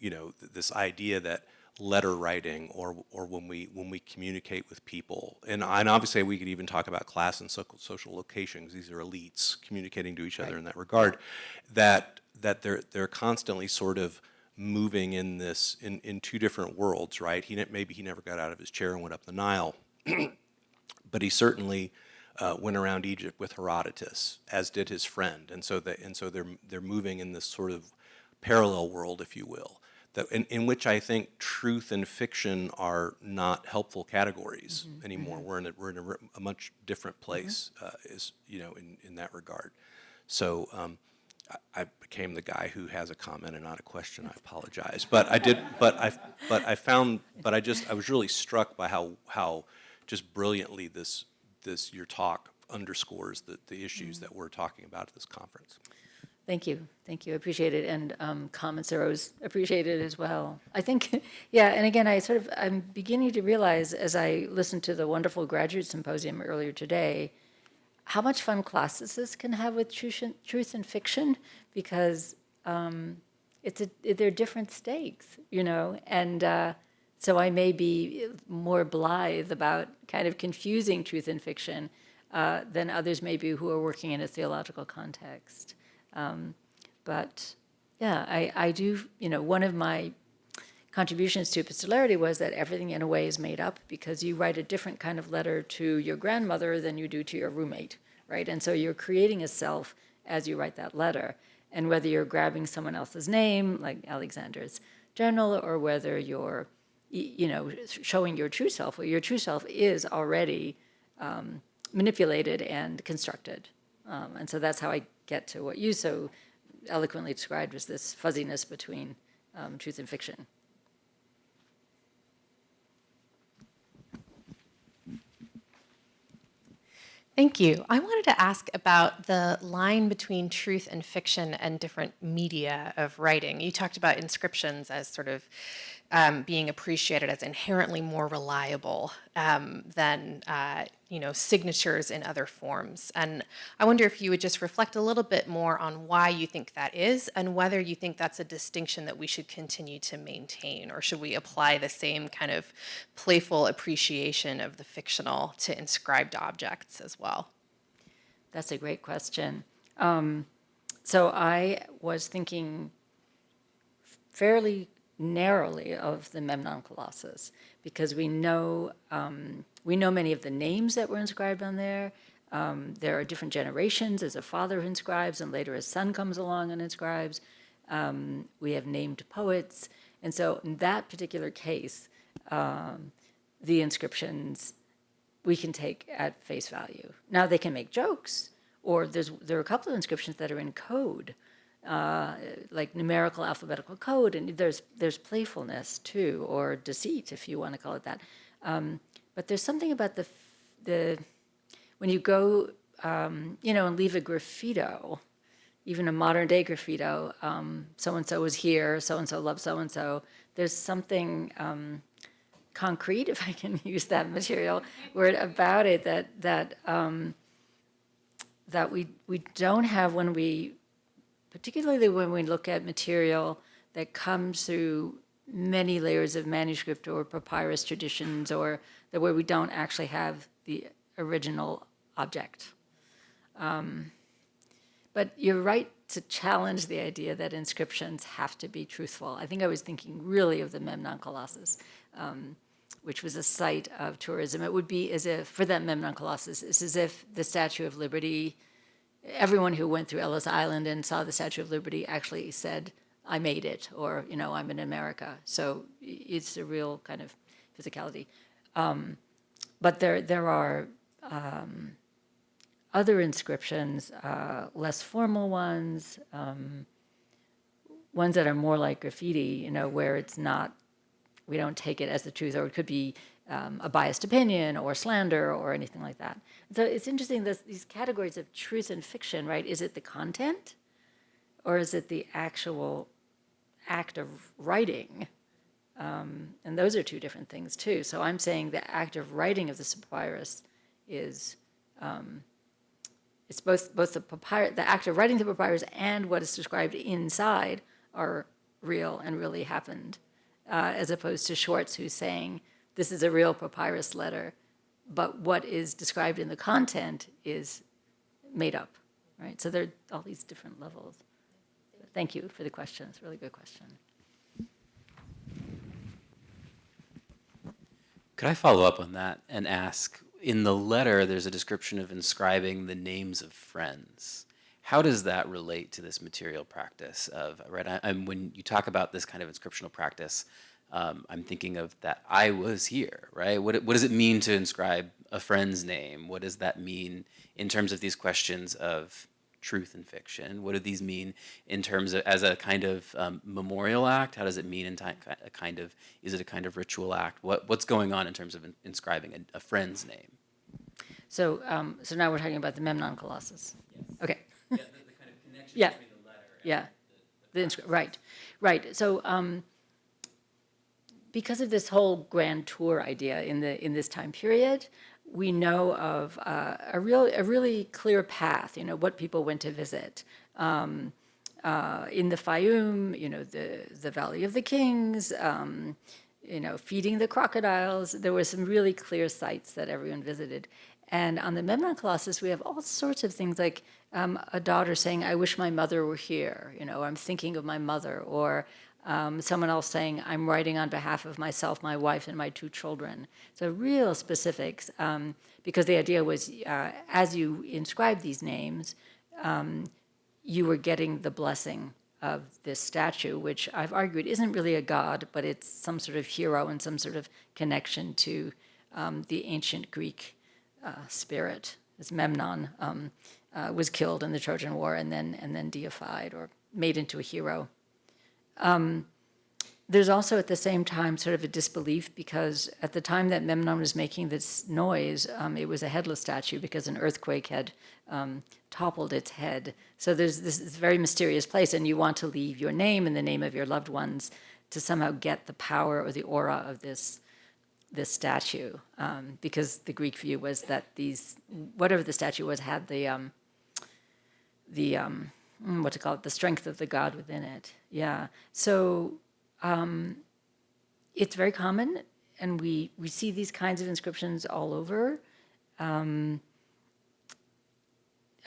this idea that letter writing or when we communicate with people, and obviously we could even talk about class and social locations. These are elites communicating to each other in that regard, that they're constantly sort of moving in this in two different worlds, right? Maybe he never got out of his chair and went up the Nile, but he certainly went around Egypt with Herodotus, as did his friend, and so they're moving in this sort of parallel world, if you will, that in which I think truth and fiction are not helpful categories anymore. We're in a much different place, in that regard. So I became the guy who has a comment and not a question. I apologize, but I did. I was really struck by how just brilliantly this your talk underscores the issues that we're talking about at this conference. Thank you. I appreciate it, and comments are always appreciated as well. I think, and again, I'm beginning to realize as I listened to the wonderful graduate symposium earlier today, how much fun classes this can have with truth and fiction, because they're different stakes, and so I may be more blithe about kind of confusing truth and fiction than others may be who are working in a theological context. But I do, one of my contributions to epistolary was that everything in a way is made up, because you write a different kind of letter to your grandmother than you do to your roommate, right? And so you're creating a self as you write that letter. And whether you're grabbing someone else's name, like Alexander's journal, or whether you're, showing your true self, well, your true self is already manipulated and constructed. And so that's how I get to what you so eloquently described as this fuzziness between truth and fiction. Thank you. I wanted to ask about the line between truth and fiction and different media of writing. You talked about inscriptions as sort of being appreciated as inherently more reliable than signatures in other forms. And I wonder if you would just reflect a little bit more on why you think that is, and whether you think that's a distinction that we should continue to maintain, or should we apply the same kind of playful appreciation of the fictional to inscribed objects as well? That's a great question. So I was thinking fairly narrowly of the Memnon Colossus, because we know many of the names that were inscribed on there. There are different generations. There's a father who inscribes, and later his son comes along and inscribes. We have named poets. And so in that particular case, the inscriptions we can take at face value. Now they can make jokes, or there are a couple of inscriptions that are in code, like numerical alphabetical code, and there's playfulness too, or deceit, if you want to call it that. But there's something about the when you go, and leave a graffito, even a modern day graffito, so and so was here, so and so loved so and so. There's something concrete, if I can use that material word, about it that we don't have particularly when we look at material that comes through many layers of manuscript or papyrus traditions, or where we don't actually have the original object. But you're right to challenge the idea that inscriptions have to be truthful. I think I was thinking really of the Memnon Colossus, which was a site of tourism. It would be as if, for that Memnon Colossus, it's as if the Statue of Liberty, everyone who went through Ellis Island and saw the Statue of Liberty actually said, I made it, or, I'm in America. So it's a real kind of physicality. But there are other inscriptions, less formal ones, ones that are more like graffiti, where it's not, we don't take it as the truth, or it could be a biased opinion or slander or anything like that. So it's interesting, these categories of truth and fiction, right? Is it the content, or is it the actual act of writing? And those are two different things too. So I'm saying the act of writing of the papyrus is, it's both the act of writing the papyrus and what is described inside are real and really happened, as opposed to Schwartz, who's saying this is a real papyrus letter, but what is described in the content is made up, right? So there are all these different levels. Thank you for the question. It's a really good question. Could I follow up on that and ask, in the letter, there's a description of inscribing the names of friends. How does that relate to this material practice of, right? When you talk about this kind of inscriptional practice, I'm thinking of that I was here, right? What does it mean to inscribe a friend's name? What does that mean in terms of these questions of truth and fiction? What do these mean in terms of as a kind of memorial act? How does it mean in a kind of, is it a kind of ritual act? What's going on in terms of inscribing a friend's name? So now we're talking about the Memnon Colossus. Yes. Okay. Yeah, the kind of connection Yeah. between the letter and Yeah. the Right. So because of this whole grand tour idea in this time period, we know of a really clear path. What people went to visit. In the Fayum, the Valley of the Kings. Feeding the crocodiles. There were some really clear sites that everyone visited. And on the Memnon Colossus, we have all sorts of things like a daughter saying, I wish my mother were here, I'm thinking of my mother, or someone else saying, I'm writing on behalf of myself, my wife, and my 2 children. So real specifics, because the idea was as you inscribe these names, you were getting the blessing of this statue, which I've argued isn't really a god, but it's some sort of hero and some sort of connection to the ancient Greek spirit. As Memnon was killed in the Trojan War and then deified or made into a hero. There's also at the same time sort of a disbelief, because at the time that Memnon was making this noise, it was a headless statue because an earthquake had toppled its head. So there's this very mysterious place, and you want to leave your name and the name of your loved ones to somehow get the power or the aura of this statue, because the Greek view was that whatever the statue was, had the what to call it, the strength of the god within it. Yeah. So it's very common, and we see these kinds of inscriptions all over. I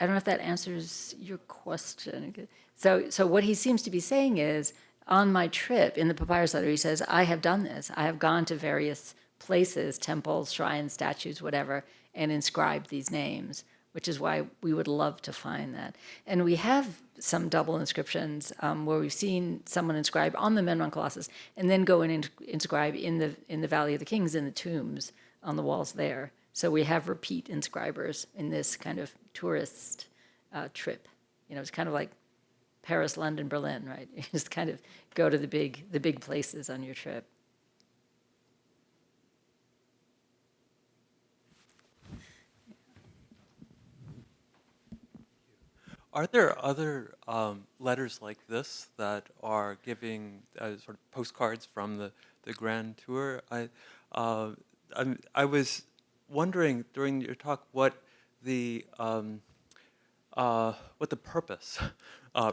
don't know if that answers your question. So what he seems to be saying is, on my trip in the papyrus letter, he says, I have done this. I have gone to various places, temples, shrines, statues, whatever, and inscribed these names, which is why we would love to find that. And we have some double inscriptions where we've seen someone inscribe on the Memnon Colossus and then go and inscribe in the Valley of the Kings, in the tombs on the walls there. So we have repeat inscribers in this kind of tourist trip. You know, it's kind of like Paris, London, Berlin, right? You just kind of go to the big places on your trip. Are there other letters like this that are giving sort of postcards from the Grand Tour? I was wondering during your talk what the purpose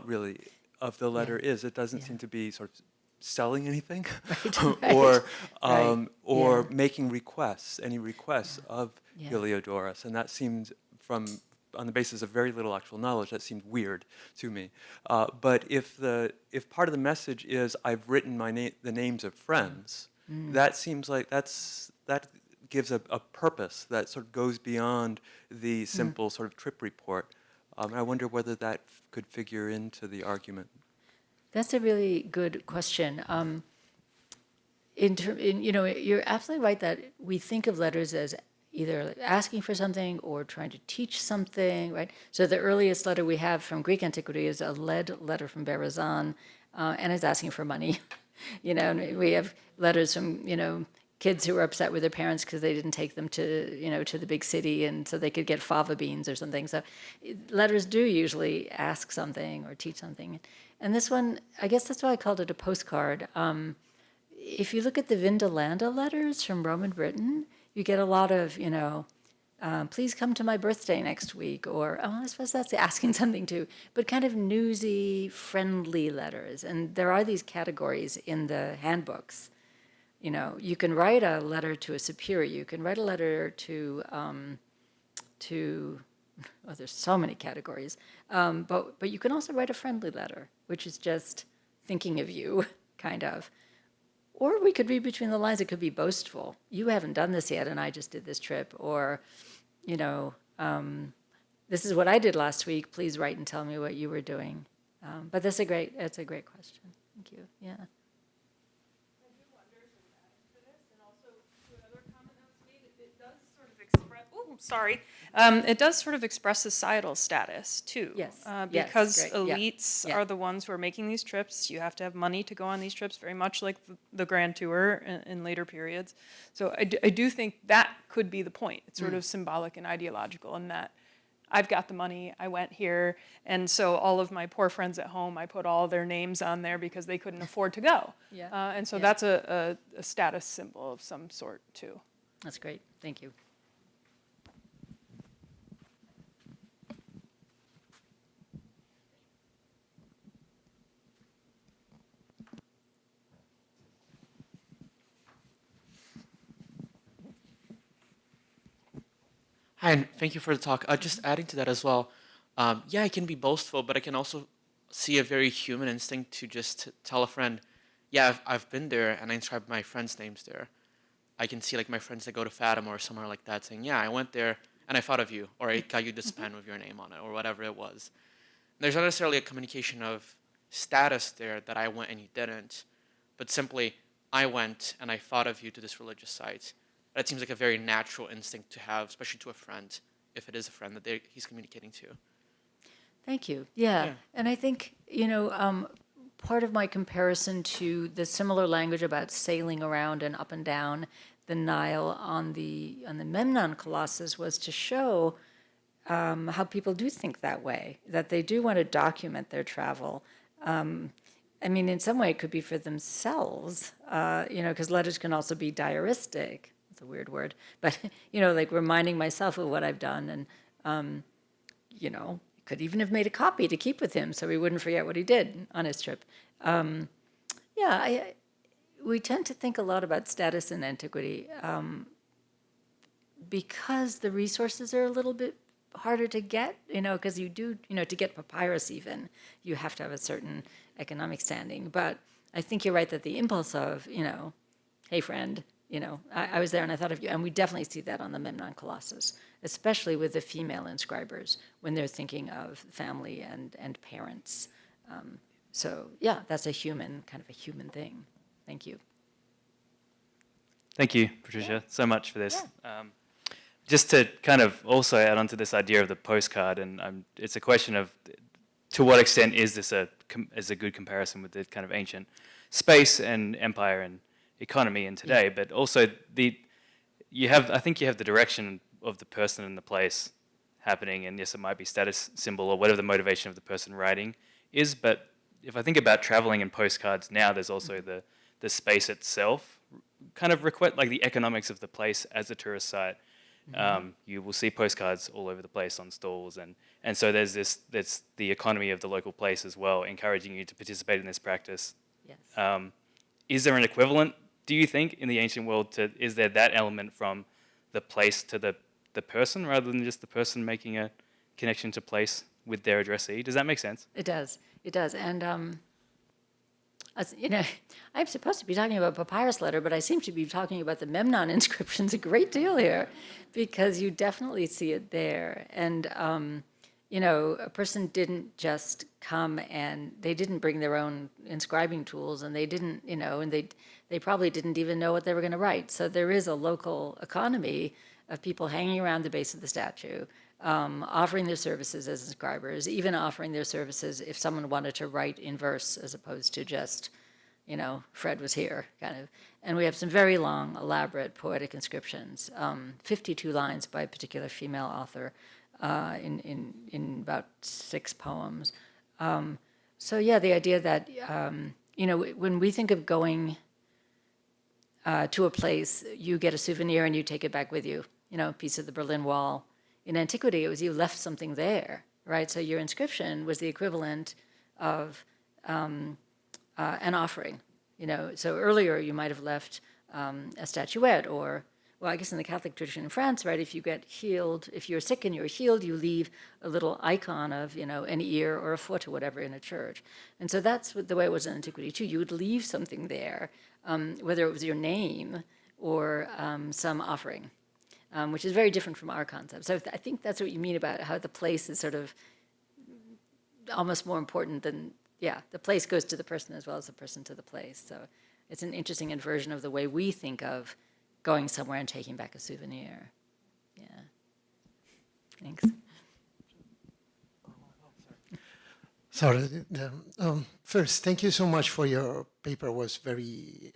really of the letter is. It doesn't seem to be sort of selling anything, or making requests, any requests of Heliodoros, and that seems on the basis of very little actual knowledge, that seemed weird to me. But if part of the message is I've written the names of friends, that seems like that gives a purpose that sort of goes beyond the simple sort of trip report. I wonder whether that could figure into the argument. That's a really good question. You're absolutely right that we think of letters as either asking for something or trying to teach something, right? So the earliest letter we have from Greek antiquity is a lead letter from Berezan, and it's asking for money. And we have letters from, kids who were upset with their parents because they didn't take them to the big city, and so they could get fava beans or something. So letters do usually ask something or teach something. And this one, I guess that's why I called it a postcard. If you look at the Vindolanda letters from Roman Britain, you get a lot of, please come to my birthday next week, or, I suppose that's asking something too, but kind of newsy, friendly letters. And there are these categories in the handbooks. You can write a letter to a superior, you can write a letter to there's so many categories, but you can also write a friendly letter, which is just thinking of you, kind of. Or we could read between the lines. It could be boastful. You haven't done this yet, and I just did this trip. Or, this is what I did last week. Please write and tell me what you were doing. But that's a great question. Thank you. Yeah. It does sort of express societal status too. Yes. Because Great. elites are the ones who are making these trips. You have to have money to go on these trips, very much like the Grand Tour in later periods. So I do think that could be the point. It's sort of symbolic and ideological in that I've got the money, I went here, and so all of my poor friends at home, I put all their names on there because they couldn't afford to go. And so that's a status symbol of some sort too. That's great. Thank you. Hi, and thank you for the talk. Just adding to that as well, I can be boastful, but I can also see a very human instinct to just tell a friend, I've been there and I inscribed my friends' names there. I can see like my friends that go to Fatima or somewhere like that saying, I went there and I thought of you, or I got you this pen with your name on it, or whatever it was. There's not necessarily a communication of status there that I went and you didn't, but simply I went and I thought of you to this religious site. That seems like a very natural instinct to have, especially to a friend, if it is a friend that he's communicating to. Thank you. Yeah. And I think, part of my comparison to the similar language about sailing around and up and down the Nile on the Memnon Colossus was to show how people do think that way, that they do want to document their travel. I mean, in some way, it could be for themselves, because letters can also be diaristic. It's a weird word, but, like reminding myself of what I've done. And, could even have made a copy to keep with him so he wouldn't forget what he did on his trip. We tend to think a lot about status in antiquity because the resources are a little bit harder to get, because you do, to get papyrus even, you have to have a certain economic standing. But I think you're right that the impulse of, hey, friend, I was there and I thought of you. And we definitely see that on the Memnon Colossus, especially with the female inscribers when they're thinking of family and parents. So yeah, that's a human thing. Thank you. Thank you, Patricia, so much for this. Just to kind of also add on to this idea of the postcard, and it's a question of to what extent is this a good comparison with the kind of ancient space and empire and economy in today, but also I think you have the direction of the person and the place happening, and yes, it might be status symbol or whatever the motivation of the person writing is, but if I think about traveling in postcards now, there's also the space itself, kind of like the economics of the place as a tourist site. You will see postcards all over the place on stalls, and so there's the economy of the local place as well, encouraging you to participate in this practice. Yes. Is there an equivalent, do you think, in the ancient world is there that element from the place to the person rather than just the person making a connection to place with their addressee? Does that make sense? It does. And I'm supposed to be talking about papyrus letter, but I seem to be talking about the Memnon inscriptions a great deal here, because you definitely see it there. And a person didn't just come and they didn't bring their own inscribing tools, and they didn't, and they probably didn't even know what they were going to write. So there is a local economy of people hanging around the base of the statue, offering their services as inscribers, even offering their services if someone wanted to write in verse as opposed to just, Fred was here, kind of. And we have some very long, elaborate poetic inscriptions, 52 lines by a particular female author in about 6 poems. So yeah, the idea that, when we think of going to a place, you get a souvenir and you take it back with you, a piece of the Berlin Wall. In antiquity, it was you left something there, right? So your inscription was the equivalent of an offering, So earlier you might have left a statuette, or, well, I guess in the Catholic tradition in France, right, if you get healed, if you're sick and you're healed, you leave a little icon of, an ear or a foot or whatever in a church. And so that's the way it was in antiquity too. You would leave something there, whether it was your name or some offering. Which is very different from our concept. So I think that's what you mean about how the place is sort of almost more important than, the place goes to the person as well as the person to the place. So it's an interesting inversion of the way we think of going somewhere and taking back a souvenir. Yeah. Thanks. Sorry. First, thank you so much for your paper. It was very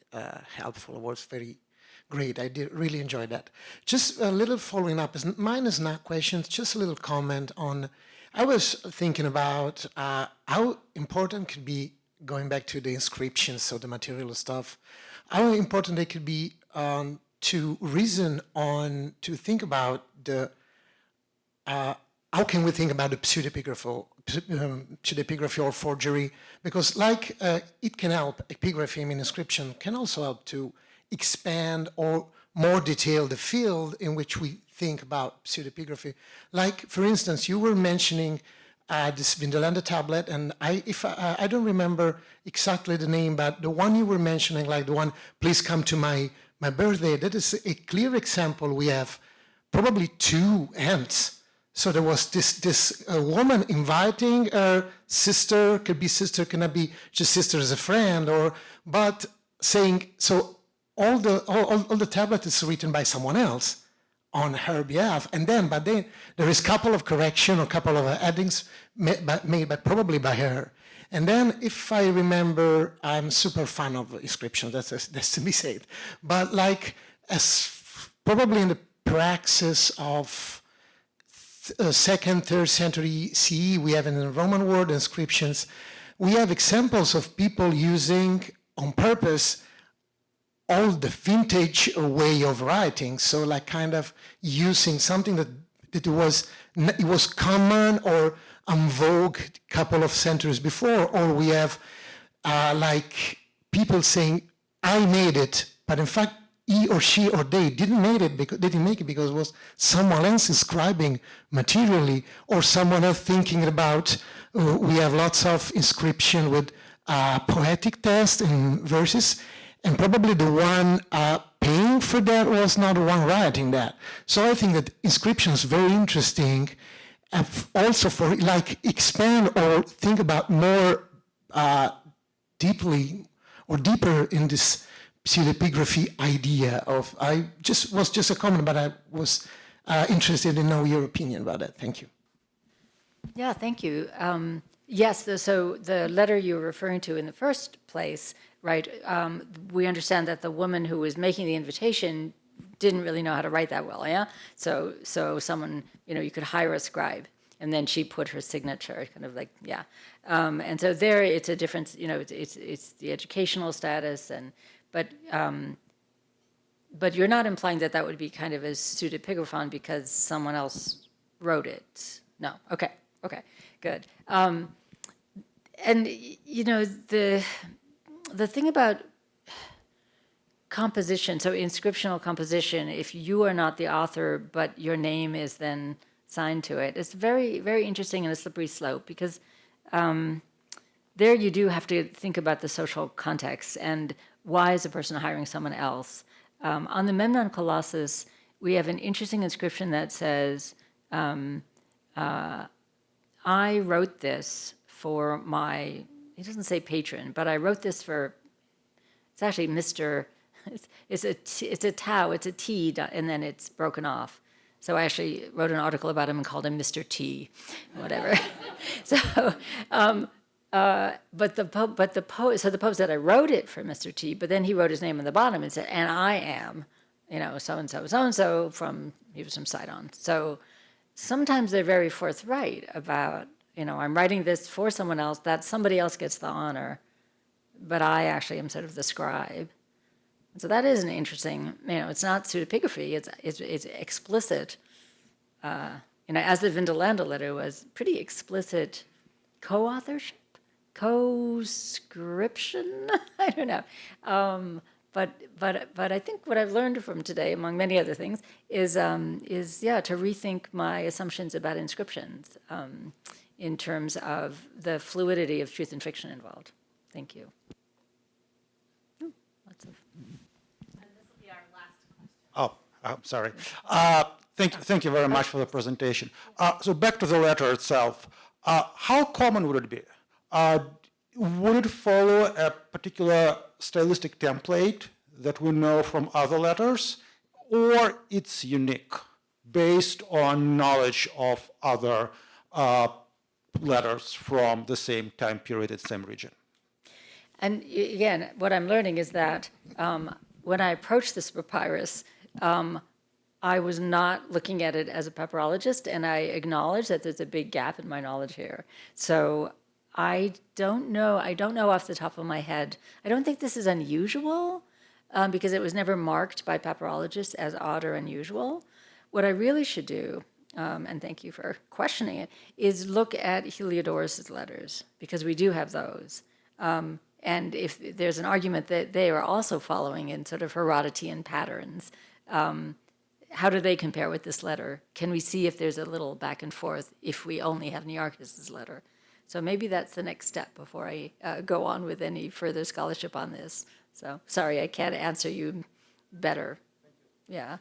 helpful. It was very great. I did really enjoy that. Just a little following up. Mine is not questions, just a little comment on, I was thinking about how important could be, going back to the inscriptions, so the material stuff, how important it could be to reason on, to think about the, how can we think about the pseudepigraphy or forgery? Because it can help, epigraphy, inscription can also help to expand or more detail the field in which we think about pseudepigraphy. Like, for instance, you were mentioning this Vindolanda tablet, and I don't remember exactly the name, but the one you were mentioning, like the one, please come to my birthday, that is a clear example. We have probably 2 ends. So there was this woman inviting her sister, could be sister, cannot be just sister as a friend, but saying, so all the tablet is written by someone else on her behalf, but then there is a couple of correction or a couple of addings made probably by her. And then, if I remember, I'm super fan of inscriptions. That's to be said. But as probably in the praxis of 2nd, 3rd century CE, we have in the Roman world inscriptions. we have examples of people using on purpose all the vintage way of writing, so like kind of using something that it was common or en vogue a couple of centuries before, or we have like people saying, I made it, but in fact, he or she or they didn't make it because it was someone else inscribing materially, or someone else thinking about, we have lots of inscription with poetic text and verses, and probably the one paying for that was not the one writing that. So I think that inscription is very interesting, also for like expand or think about more deeply or deeper in this pseudepigraphy idea of, was just a comment, but I was interested in know your opinion about that. Thank you. Yeah, thank you. Yes, so the letter you were referring to in the first place, right, we understand that the woman who was making the invitation didn't really know how to write that well, yeah? So someone, you could hire a scribe, and then she put her signature, kind of like, yeah. And so there it's a difference, it's the educational status, but you're not implying that that would be kind of a pseudepigraphon because someone else wrote it. No, okay, good. And the thing about composition, so inscriptional composition, if you are not the author, but your name is then signed to it, it's very, very interesting and a slippery slope, because there you do have to think about the social context and why is a person hiring someone else. On the Memnon Colossus, we have an interesting inscription that says, I wrote this for my, he doesn't say patron, but I wrote this for, it's actually Mr., it's a tau, it's a T, and then it's broken off. So I actually wrote an article about him and called him Mr. T, whatever. So, but the Pope said I wrote it for Mr. T, but then he wrote his name on the bottom and said, and I am, so-and-so from, he was from Sidon. So sometimes they're very forthright about, I'm writing this for someone else, that somebody else gets the honor, but I actually am sort of the scribe. And so that is an interesting, it's not pseudepigraphy, it's explicit, as the Vindolanda letter was, pretty explicit co-authorship, co-scription, I don't know. But I think what I've learned from today, among many other things, is to rethink my assumptions about inscriptions in terms of the fluidity of truth and fiction involved. Thank you. Lots of. And this will be our last question. Oh, I'm sorry. Thank you very much for the presentation. So back to the letter itself. How common would it be? Would it follow a particular stylistic template that we know from other letters, or it's unique based on knowledge of other letters from the same time period and same region? And again, what I'm learning is that when I approached this papyrus, I was not looking at it as a papyrologist, and I acknowledge that there's a big gap in my knowledge here. So I don't know off the top of my head. I don't think this is unusual because it was never marked by papyrologists as odd or unusual. What I really should do, and thank you for questioning it, is look at Heliodoros' letters, because we do have those. And if there's an argument that they are also following in sort of Herodotean patterns, how do they compare with this letter? Can we see if there's a little back and forth if we only have Nearchos' letter? So maybe that's the next step before I go on with any further scholarship on this. So sorry, I can't answer you better. Yeah.